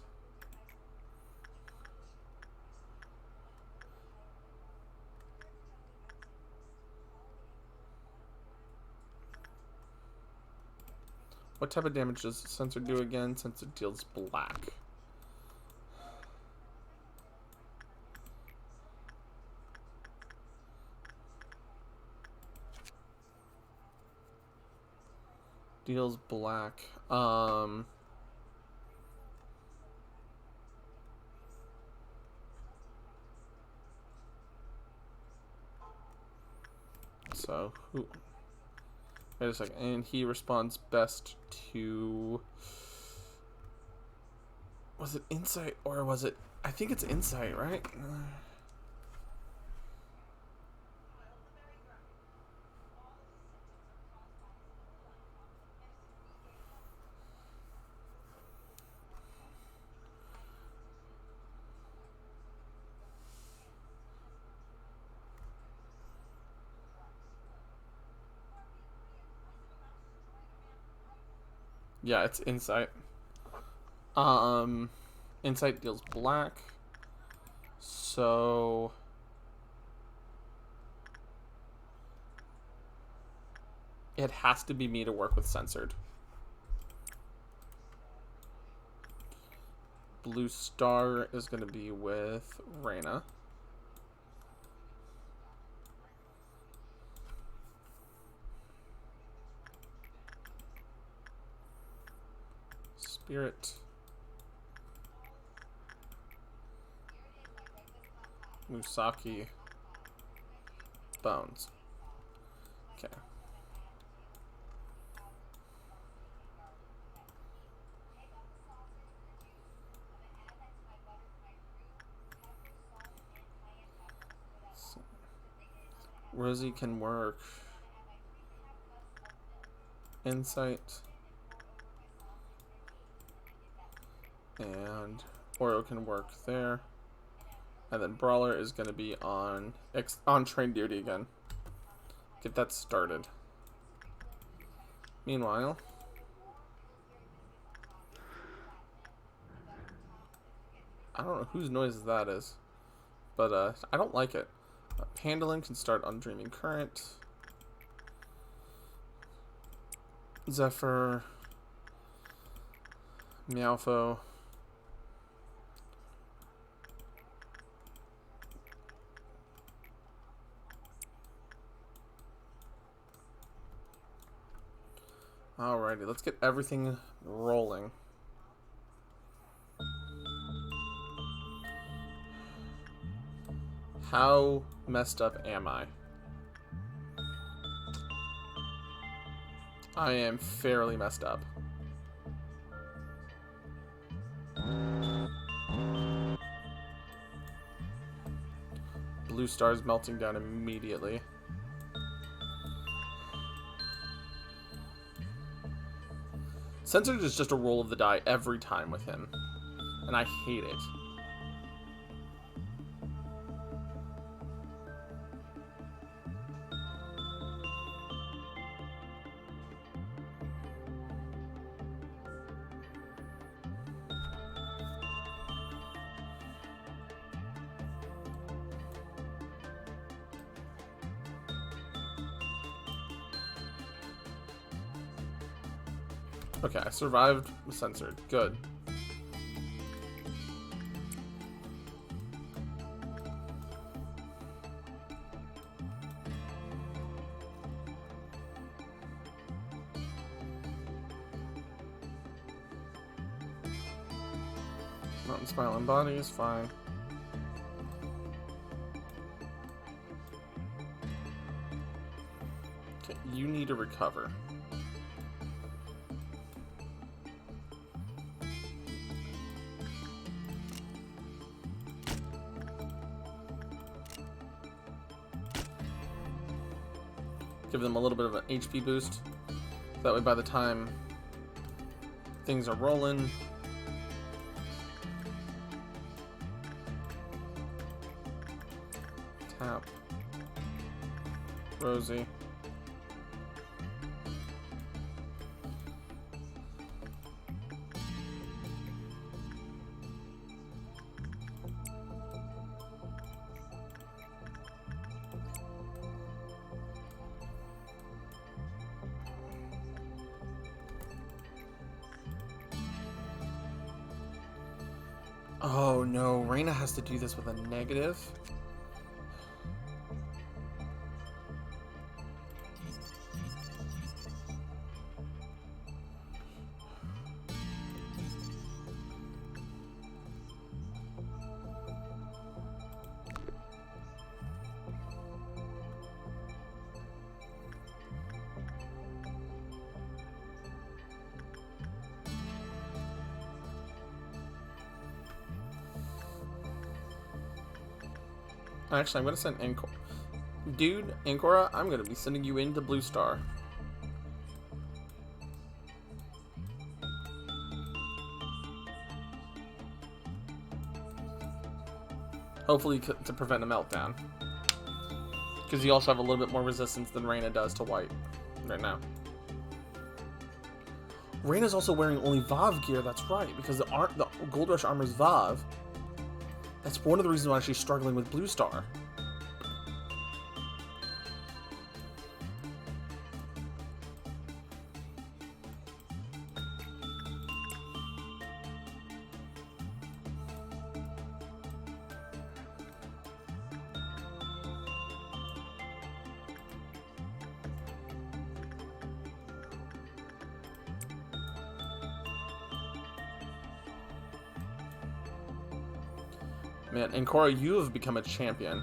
What type of damage does Sensor do again? Since it deals black. Deals black. So who? Wait a second. And he responds best to. Was it insight or was it... I think it's insight, right? Yeah, it's insight. Insight deals black. So it has to be me to work with censored. Blue star is going to be with Reyna. Spirit. Musaki. Bones. Okay. So, Rosie can work insight. And Oro can work there. And then Brawler is going to be on train duty again. Get that started. Meanwhile, I don't know whose noise that is, but I don't like it. Handling can start on Dreaming Current. Zephyr. Meowfo. Alrighty, let's get everything rolling. How messed up am I? I am fairly messed up. Blue star's melting down immediately. Censored is just a roll of the die every time with him, and I hate it. Okay, I survived censored. Good. Mountain Smiling Body is fine. Okay, you need to recover. Give them a little bit of an HP boost. That way by the time things are rolling, tap Rosie. Oh no, Reyna has to do this with a negative. Actually, I'm gonna send Ancora. Dude, Ancora, I'm gonna be sending you into Blue Star. Hopefully to prevent a meltdown. Because you also have a little bit more resistance than Reyna does to white right now. Reyna's also wearing only Vav gear, that's right, because the Gold Rush armor is Vav. That's one of the reasons why she's struggling with Blue Star. Man, and Cora, you have become a champion.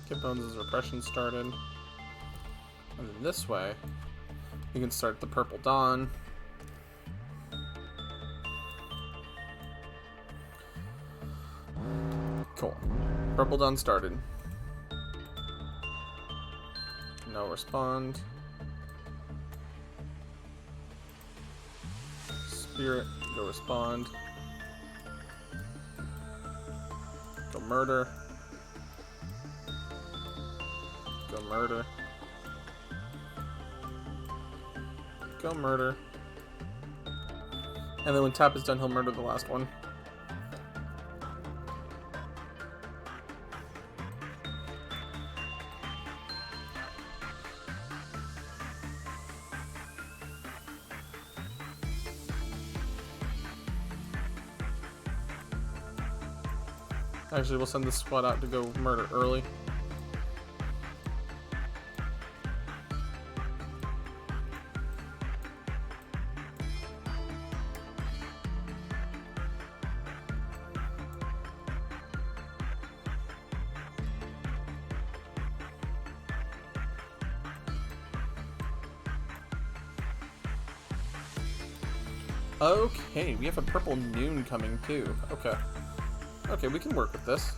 Get Bones' repression started. And then this way, you can start the Purple Dawn. Cool. Purple Dawn started. No respond. Spirit, go respond. Go murder. Go murder. Go murder. And then when tap is done, he'll murder the last one. Actually, we'll send this squad out to go murder early. Okay, we have a purple noon coming too. Okay. Okay, we can work with this.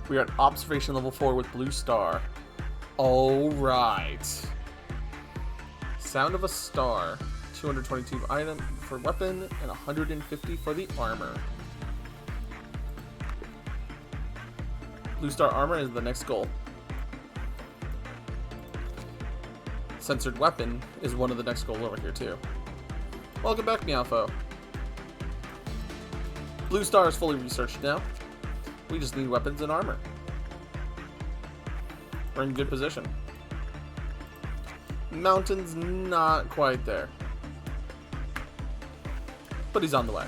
We are at observation level 4 with Blue Star. Alright. Sound of a Star. 222 item for weapon and 150 for the armor. Blue Star armor is the next goal. Censored weapon is one of the next goals over here too. Welcome back, Meowfo. Blue Star is fully researched now. We just need weapons and armor. We're in good position. Mountain's not quite there. But he's on the way.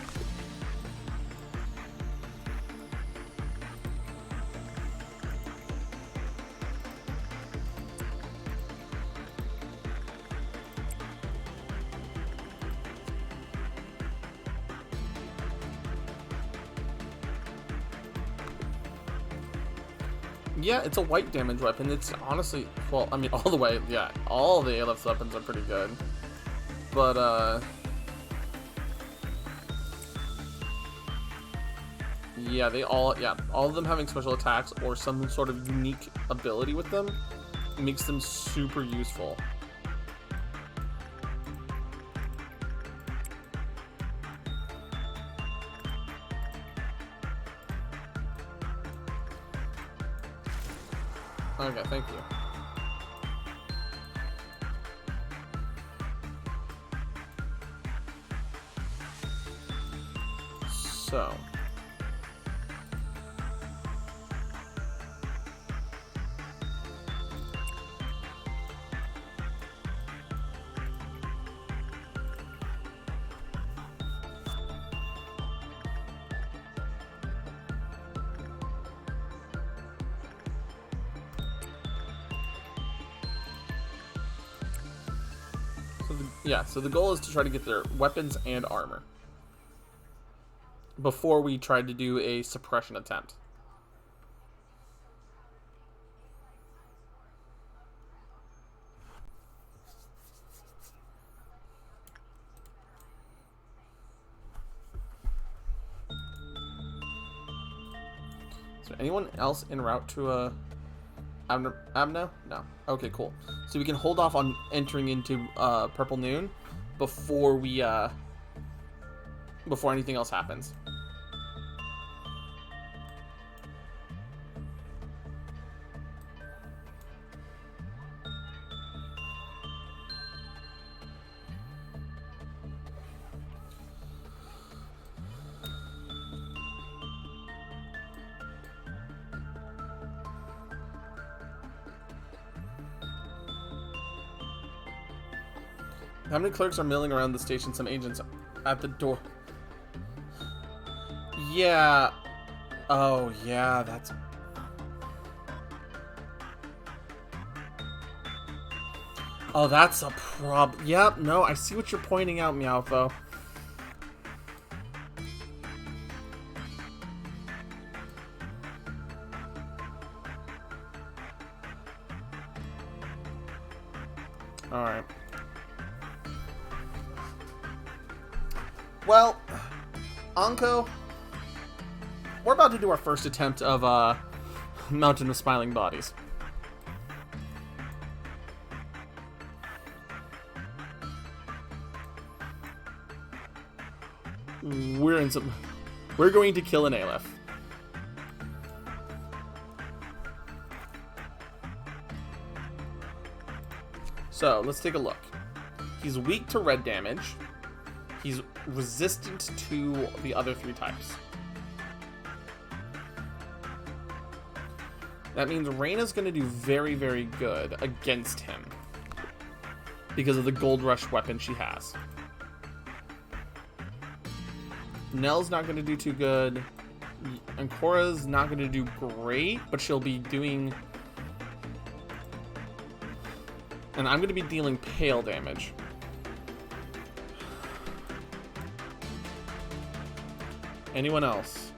Yeah, it's a white damage weapon. It's honestly, well, I mean, all the way, yeah, all the ALF weapons are pretty good. But, yeah, all of them having special attacks or some sort of unique ability with them makes them super useful. Okay, thank you. So. So the goal is to try to get their weapons and armor before we try to do a suppression attempt. Is there anyone else en route to Abno? No. Okay, cool. So we can hold off on entering into Purple Noon before we before anything else happens. How many clerks are milling around the station? Some agents at the door. Yeah. Oh, yeah, that's... Oh, that's a problem. Yep, no, I see what you're pointing out, Meowfo. Alright. Well, Anko, we're about to do our first attempt of Mountain of Smiling Bodies. We're going to kill an Aleph. So, let's take a look. He's weak to red damage. He's resistant to the other 3 types. That means Reyna's going to do very, very good against him because of the Gold Rush weapon she has. Nell's not going to do too good. And Cora's not going to do great, but she'll be doing... And I'm going to be dealing pale damage. Anyone else?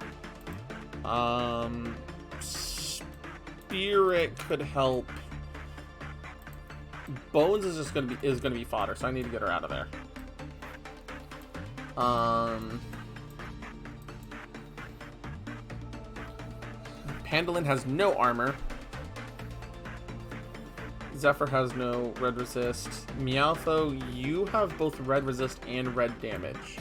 Spirit could help. Bones is just gonna be fodder, so I need to get her out of there. Pandolin has no armor. Zephyr has no red resist. Meowtho, you have both red resist and red damage.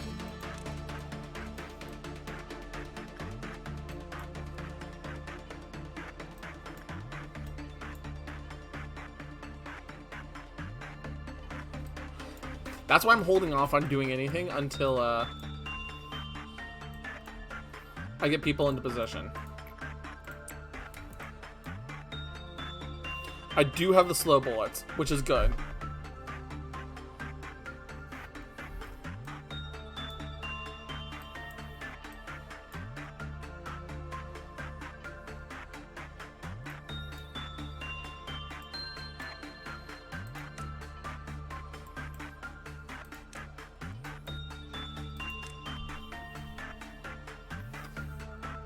That's why I'm holding off on doing anything until I get people into position. I do have the slow bullets, which is good.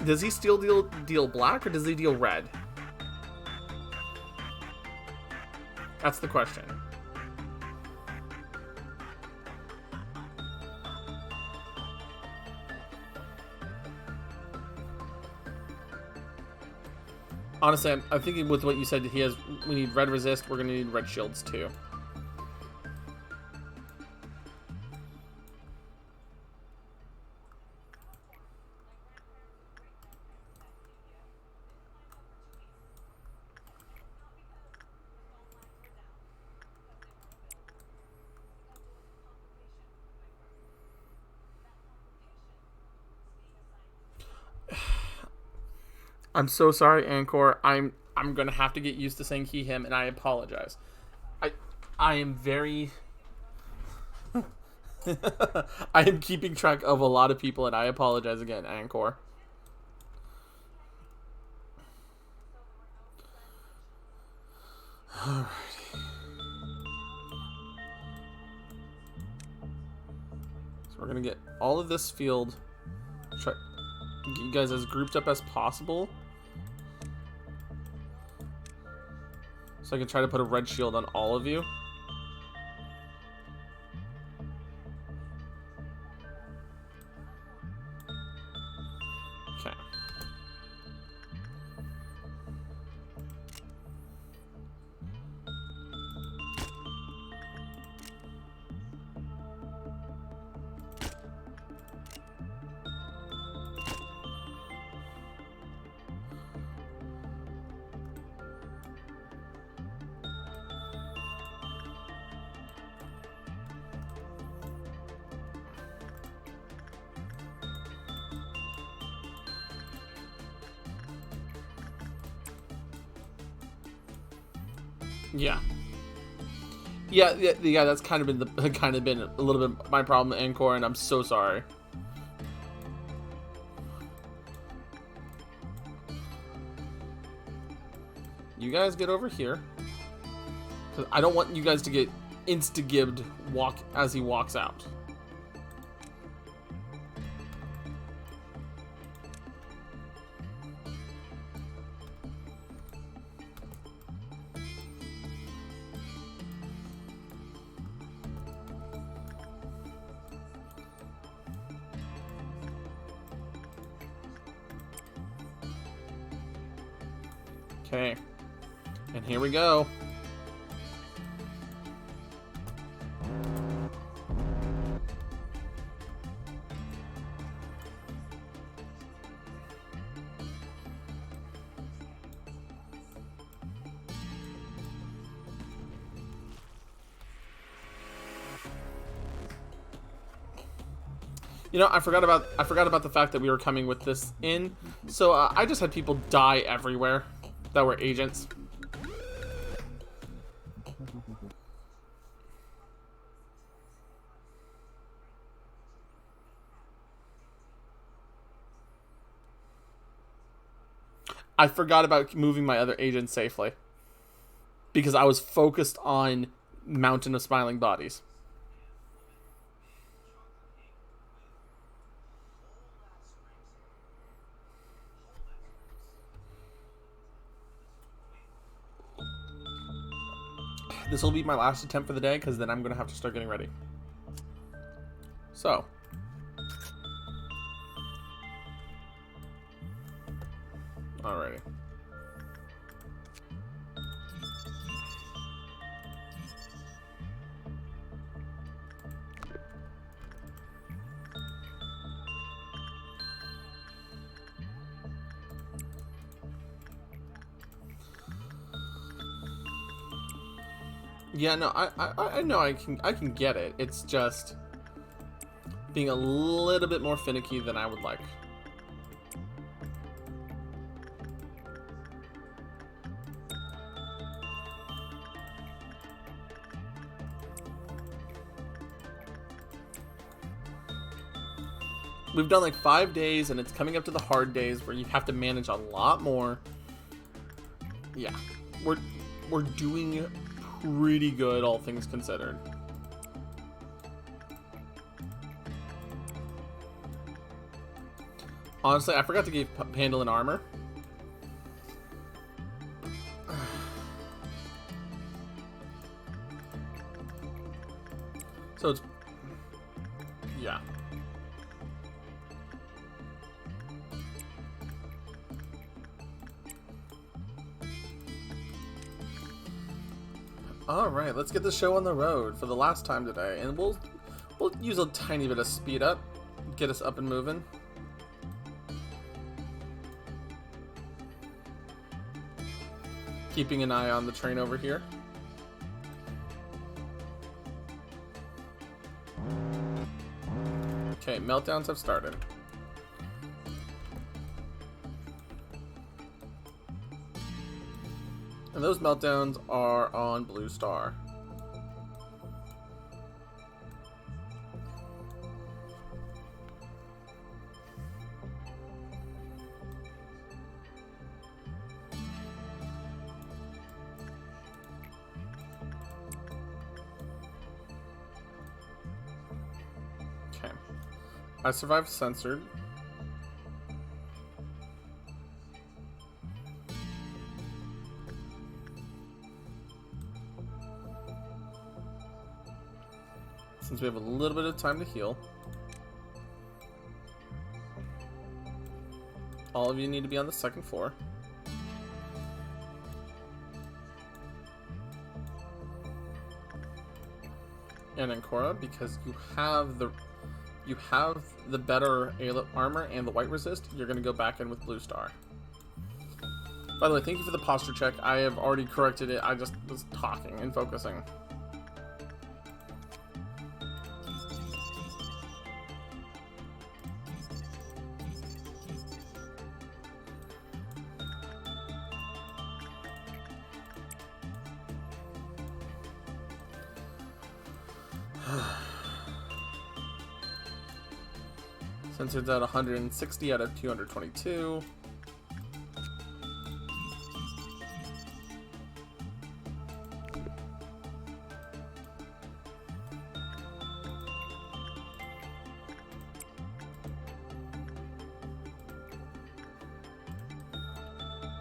Does he still deal black, or does he deal red? That's the question. Honestly, I'm thinking with what you said, we need red resist, we're gonna need red shields too. I'm so sorry, Anchor. I'm gonna have to get used to saying he, him, and I apologize. I am very I am keeping track of a lot of people, and I apologize again, Anchor. Alrighty. So we're gonna get all of this field, try get you guys as grouped up as possible, so I can try to put a red shield on all of you. Okay. Yeah. Yeah, that's kind of been a little bit my problem, Anchor, and I'm so sorry. You guys get over here, 'cause I don't want you guys to get insta-gibbed as he walks out. Okay, and here we go. You know, I forgot about the fact that we were coming with this in, so I just had people die everywhere that were agents. I forgot about moving my other agents safely because I was focused on Mountain of Smiling Bodies. This will be my last attempt for the day, because then I'm going to have to start getting ready. So. Alrighty. Yeah, no, I know I can get it. It's just being a little bit more finicky than I would like. We've done like 5 days, and it's coming up to the hard days where you have to manage a lot more. Yeah, we're doing pretty good, all things considered. Honestly, I forgot to give Pandalin armor. So it's... yeah. Alright, let's get the show on the road for the last time today. And we'll use a tiny bit of speed up. Get us up and moving. Keeping an eye on the train over here. Okay, meltdowns have started. And those meltdowns are on Blue Star. Okay. I survived censored. Since we have a little bit of time to heal. All of you need to be on the second floor. And Ancora, because you have the better armor and the white resist, you're gonna go back in with Blue Star. By the way, thank you for the posture check. I have already corrected it. I just was talking and focusing. Censored's at 160 out of 222.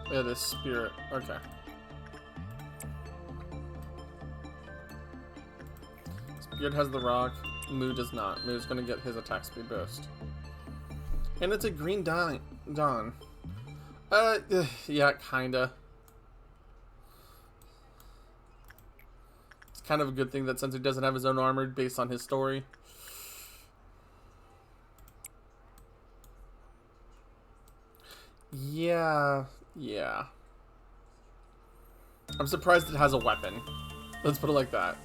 Yeah, this spirit. Okay. Spirit has the rock. Moo does not. Moo's gonna get his attack speed boost. And it's a green dawn. Yeah, kinda. It's kind of a good thing that Sensei doesn't have his own armor based on his story. Yeah. I'm surprised it has a weapon. Let's put it like that.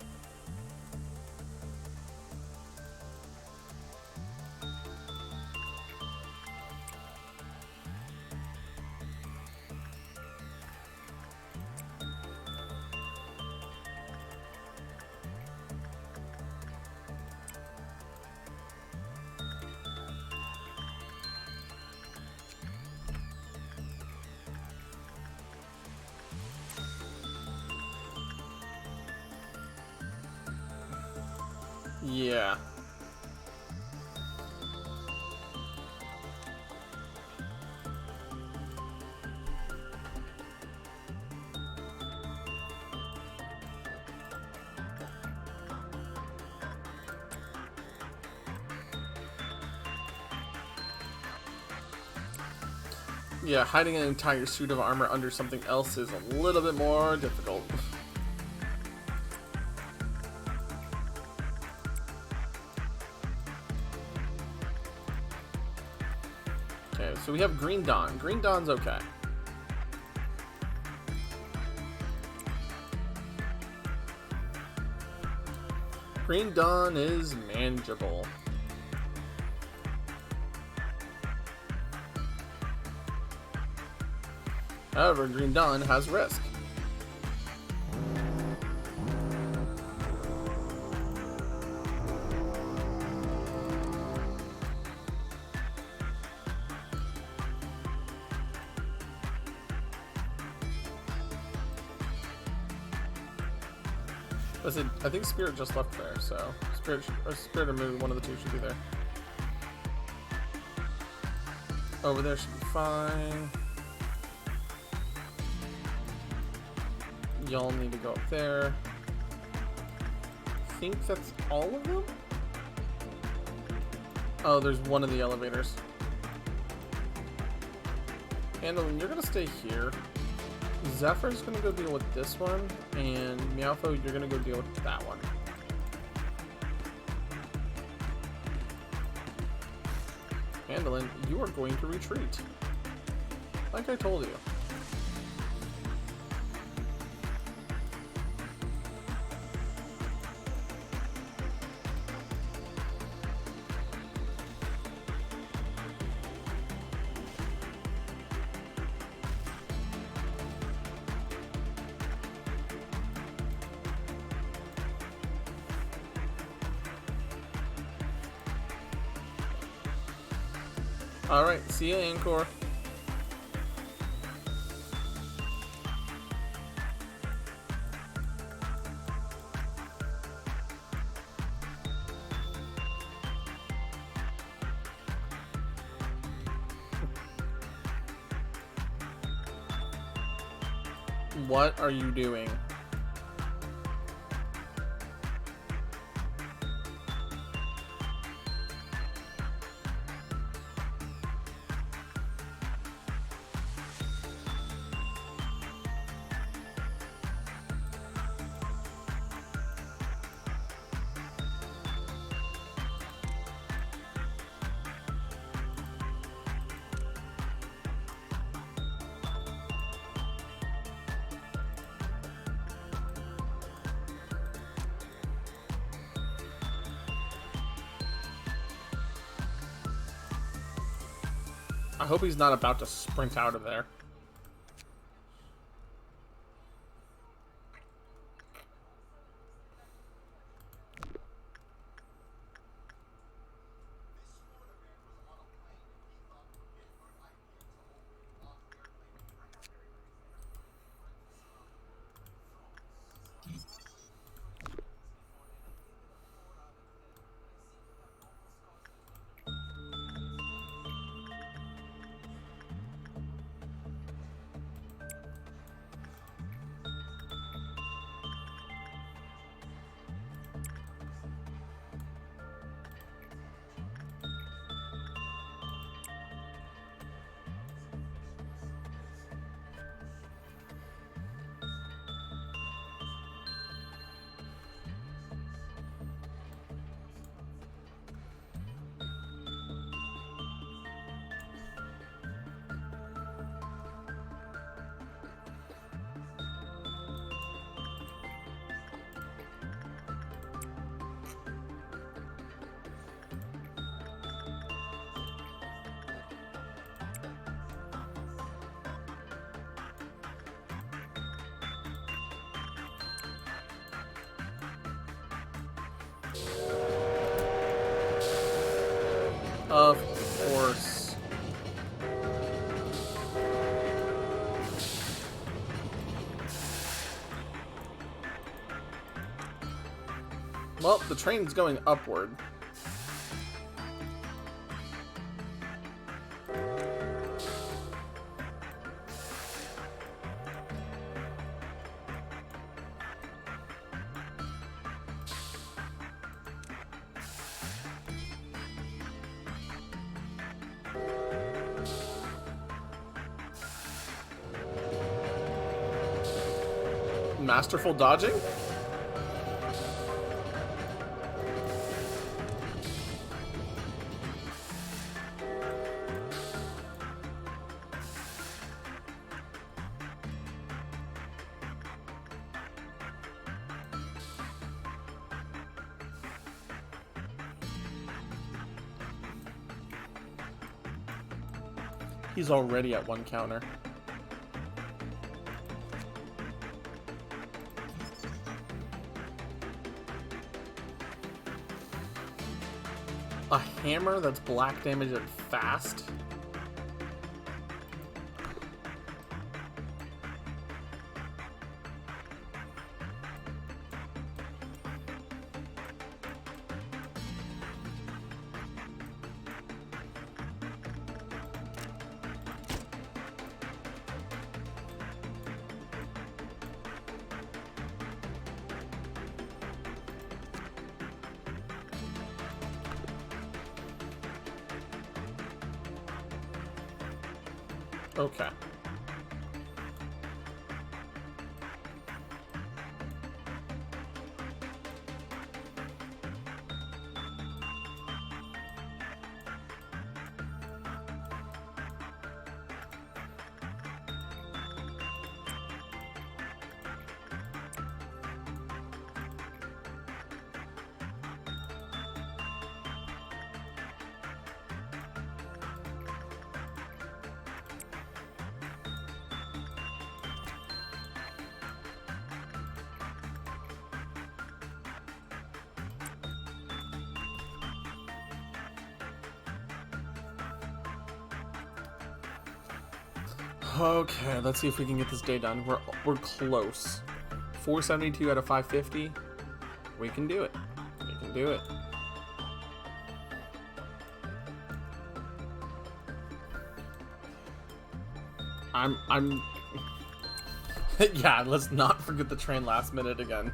Yeah. Yeah, hiding an entire suit of armor under something else is a little bit more difficult. Okay, so we have Green Dawn. Green Dawn's okay. Green Dawn is manageable. However, Green Dawn has risk. Listen, I think Spirit just left there, so Spirit or Moo, one of the two should be there. Over there should be fine. Y'all need to go up there. I think that's all of them? Oh, there's one in the elevators. Handling, you're gonna stay here. Zephyr's gonna go deal with this one, and Meowfo, you're gonna go deal with that one. Handling, you are going to retreat. Like I told you. Alright, see ya, Anchor. What are you doing? I hope he's not about to sprint out of there. Of course. Well, the train's going upward. Masterful dodging? He's already at one counter. A hammer that's black damage at fast? Okay. Okay, let's see if we can get this day done. We're close. 472 out of 550. We can do it. We can do it. I'm yeah, let's not forget the train last minute again.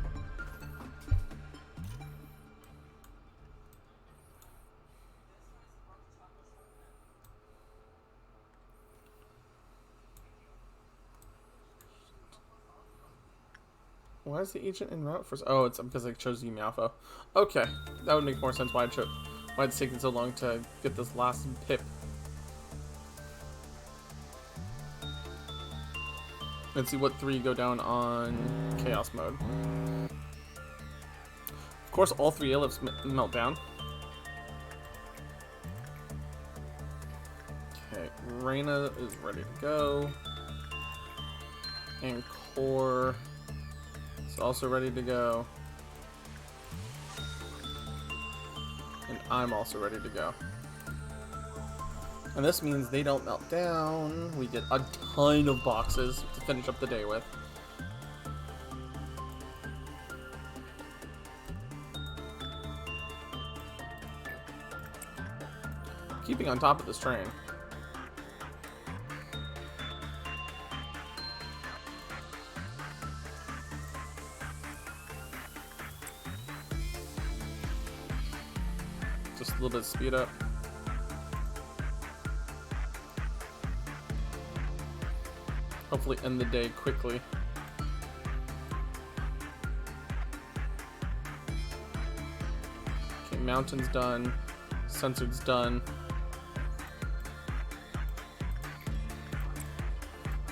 Why is the agent en route first? Oh, it's because I chose you, Meowfo. Okay, that would make more sense why it's taken so long to get this last pip. Let's see what 3 go down on chaos mode. Of course, all 3 ellipses melt down. Okay, Reina is ready to go. And Core is also ready to go. And I'm also ready to go. And this means they don't melt down. We get a ton of boxes to finish up the day with. Keeping on top of this train. Just a little bit of speed up. Hopefully end the day quickly. Okay, mountain's done. Censored's done.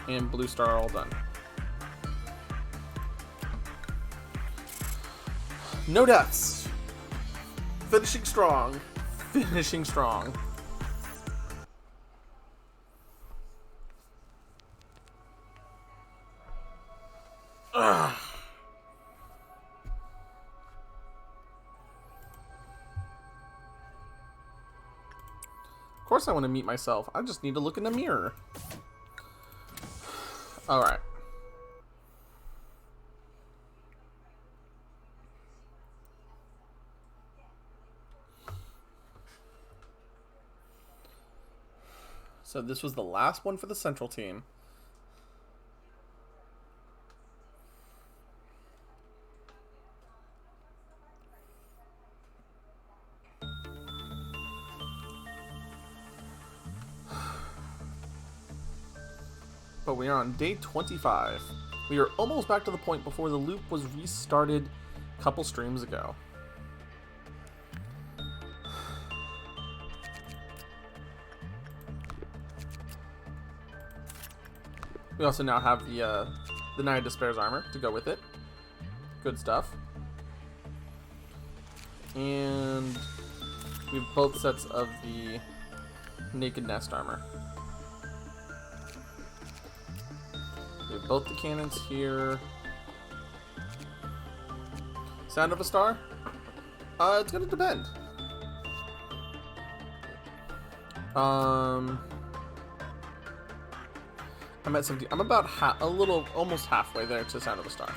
And blue star all done. No deaths. Finishing strong. Finishing strong. Ugh. Of course I want to meet myself. I just need to look in the mirror. Alright. So this was the last one for the central team. But we are on day 25. We are almost back to the point before the loop was restarted a couple streams ago. We also now have the Knight of Despair's armor to go with it. Good stuff. And we have both sets of the Naked Nest armor. We have both the cannons here. Sound of a Star? It's gonna depend. I'm at 70. I'm about almost halfway there to Sound of a Star.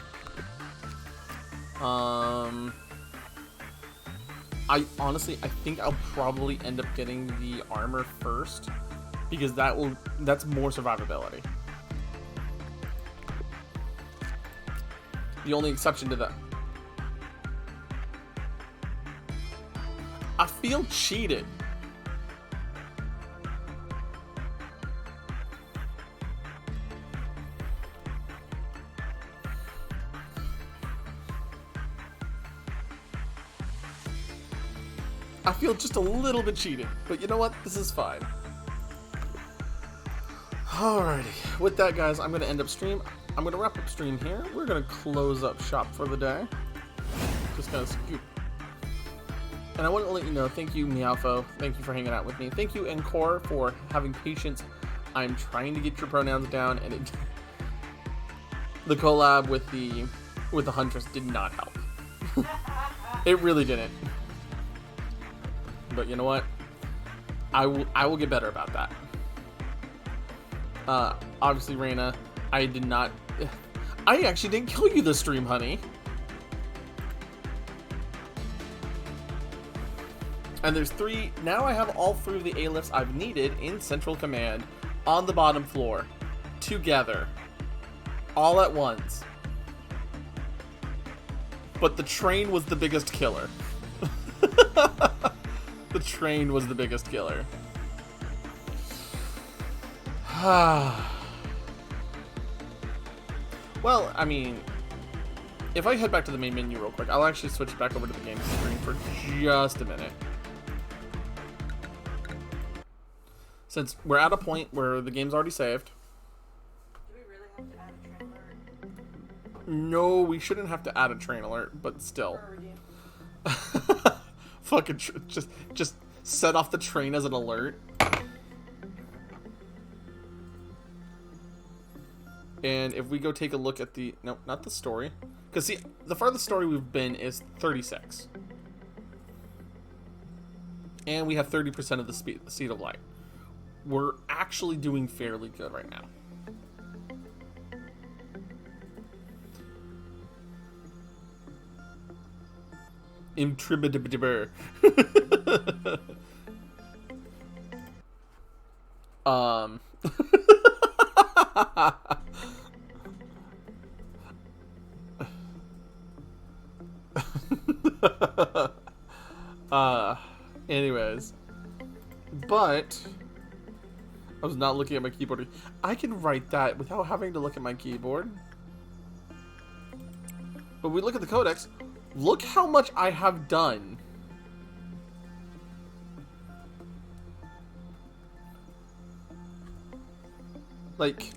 I think I'll probably end up getting the armor first because that's more survivability. The only exception to that, I feel cheated. I feel just a little bit cheated, but you know what? This is fine. Alrighty, with that, guys, I'm going to end up stream. I'm going to wrap up stream here. We're going to close up shop for the day. Just going to scoop. And I want to let you know, thank you, Meowfo. Thank you for hanging out with me. Thank you, Encore, for having patience. I'm trying to get your pronouns down, and the collab with the Huntress did not help. It really didn't. But you know what? I will get better about that. Obviously, Reina, I did not... I actually didn't kill you this stream, honey. And there's 3... Now I have all 3 of the A-lifts I've needed in Central Command on the bottom floor. Together. All at once. But the train was the biggest killer. The train was the biggest killer. Well, I mean, if I head back to the main menu real quick, I'll actually switch back over to the game screen for just a minute. Since we're at a point where the game's already saved. Do we really have to add a train alert? No, we shouldn't have to add a train alert, but still. Or a redeem? Fucking just set off the train as an alert. And if we go take a look at the... No, not the story. Because, see, the farthest story we've been is 36. And we have 30% of the speed of light. We're actually doing fairly good right now. Imtribidibidibir. Anyways, but I was not looking at my keyboard. I can write that without having to look at my keyboard. But we look at the codex. Look how much I have done. Like,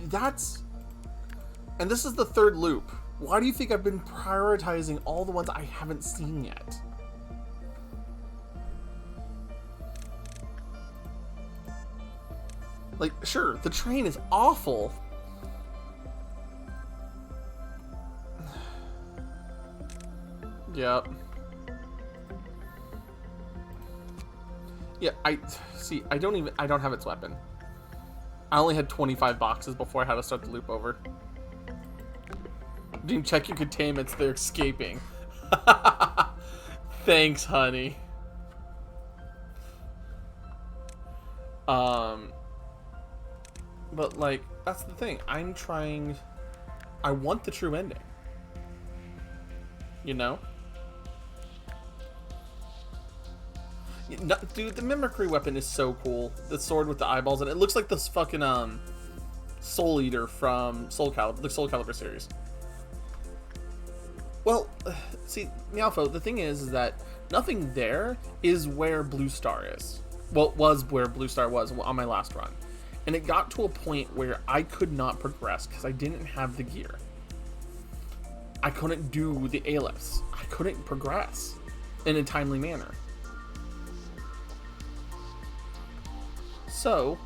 that's... And this is the 3rd loop. Why do you think I've been prioritizing all the ones I haven't seen yet? Like, sure, the train is awful. Yep. Yeah, I don't have its weapon. I only had 25 boxes before I had to start the loop over. Didn't check your containments, they're escaping. Thanks, honey. But, like, that's the thing. I'm trying... I want the true ending. You know? Dude, the mimicry weapon is so cool. The sword with the eyeballs, and it looks like this fucking, Soul Eater from the Soul Calibur series. Well, see, Meowfo, the thing is that nothing there is where Blue Star is. Well, was where Blue Star was on my last run. And it got to a point where I could not progress because I didn't have the gear. I couldn't do the A-lifts. I couldn't progress in a timely manner. So,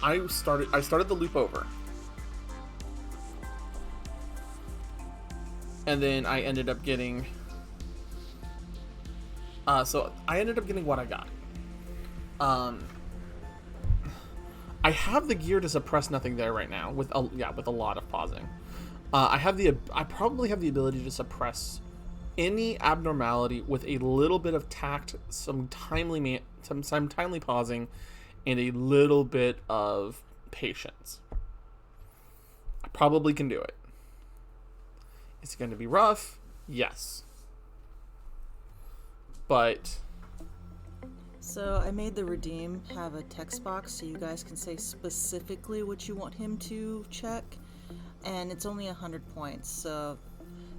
I started the loop over. And then I ended up getting what I got. I have the gear to suppress nothing there right now with a lot of pausing. I probably have the ability to suppress any abnormality with a little bit of tact, some timely pausing, and a little bit of patience. I probably can do it. Is it going to be rough? Yes. But... So I made the redeem have a text box so you guys can say specifically what you want him to check. And it's only 100 points, so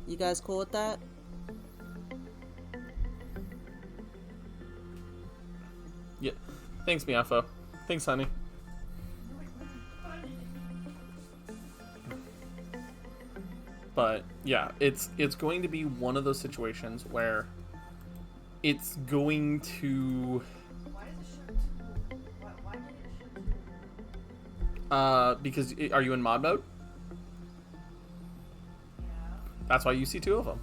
you guys cool with that? Yeah. Thanks, Miafo. Thanks, honey. But yeah, it's going to be one of those situations where it's going to... Why did it ship to... Why did it ship Because are you in mod mode? Yeah. That's why you see two of them.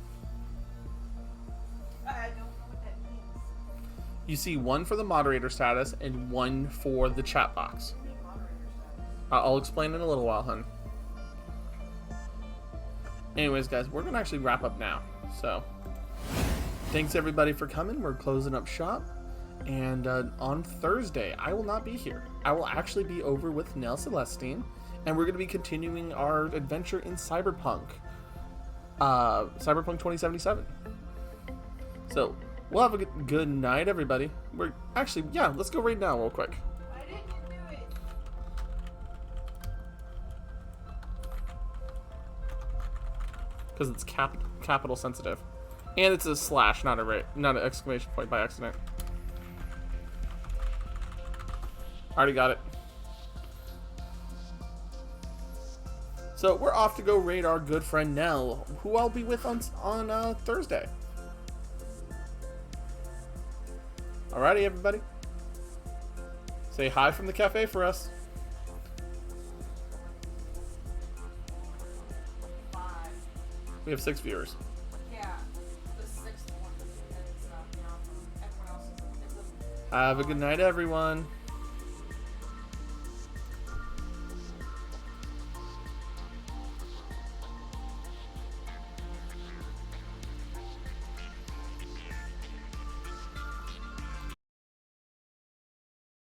I don't know what that means. You see one for the moderator status and one for the chat box. I'll explain in a little while, hun. Anyways, guys, we're gonna actually wrap up now. So, thanks everybody for coming. We're closing up shop, and on Thursday I will not be here. I will actually be over with Nell Celestine, and we're gonna be continuing our adventure in Cyberpunk 2077. So, we'll have a good night, everybody. We're actually, yeah, let's go right now real quick. Why didn't you do it? Because it's capital sensitive, and it's a slash, not an exclamation point by accident. Already got it. So we're off to go raid our good friend Nell, who I'll be with on Thursday. Alrighty, everybody. Say hi from the cafe for us. 5. We have 6 viewers. Yeah. The 6th one. And it's not, everyone else is Have a good night, everyone.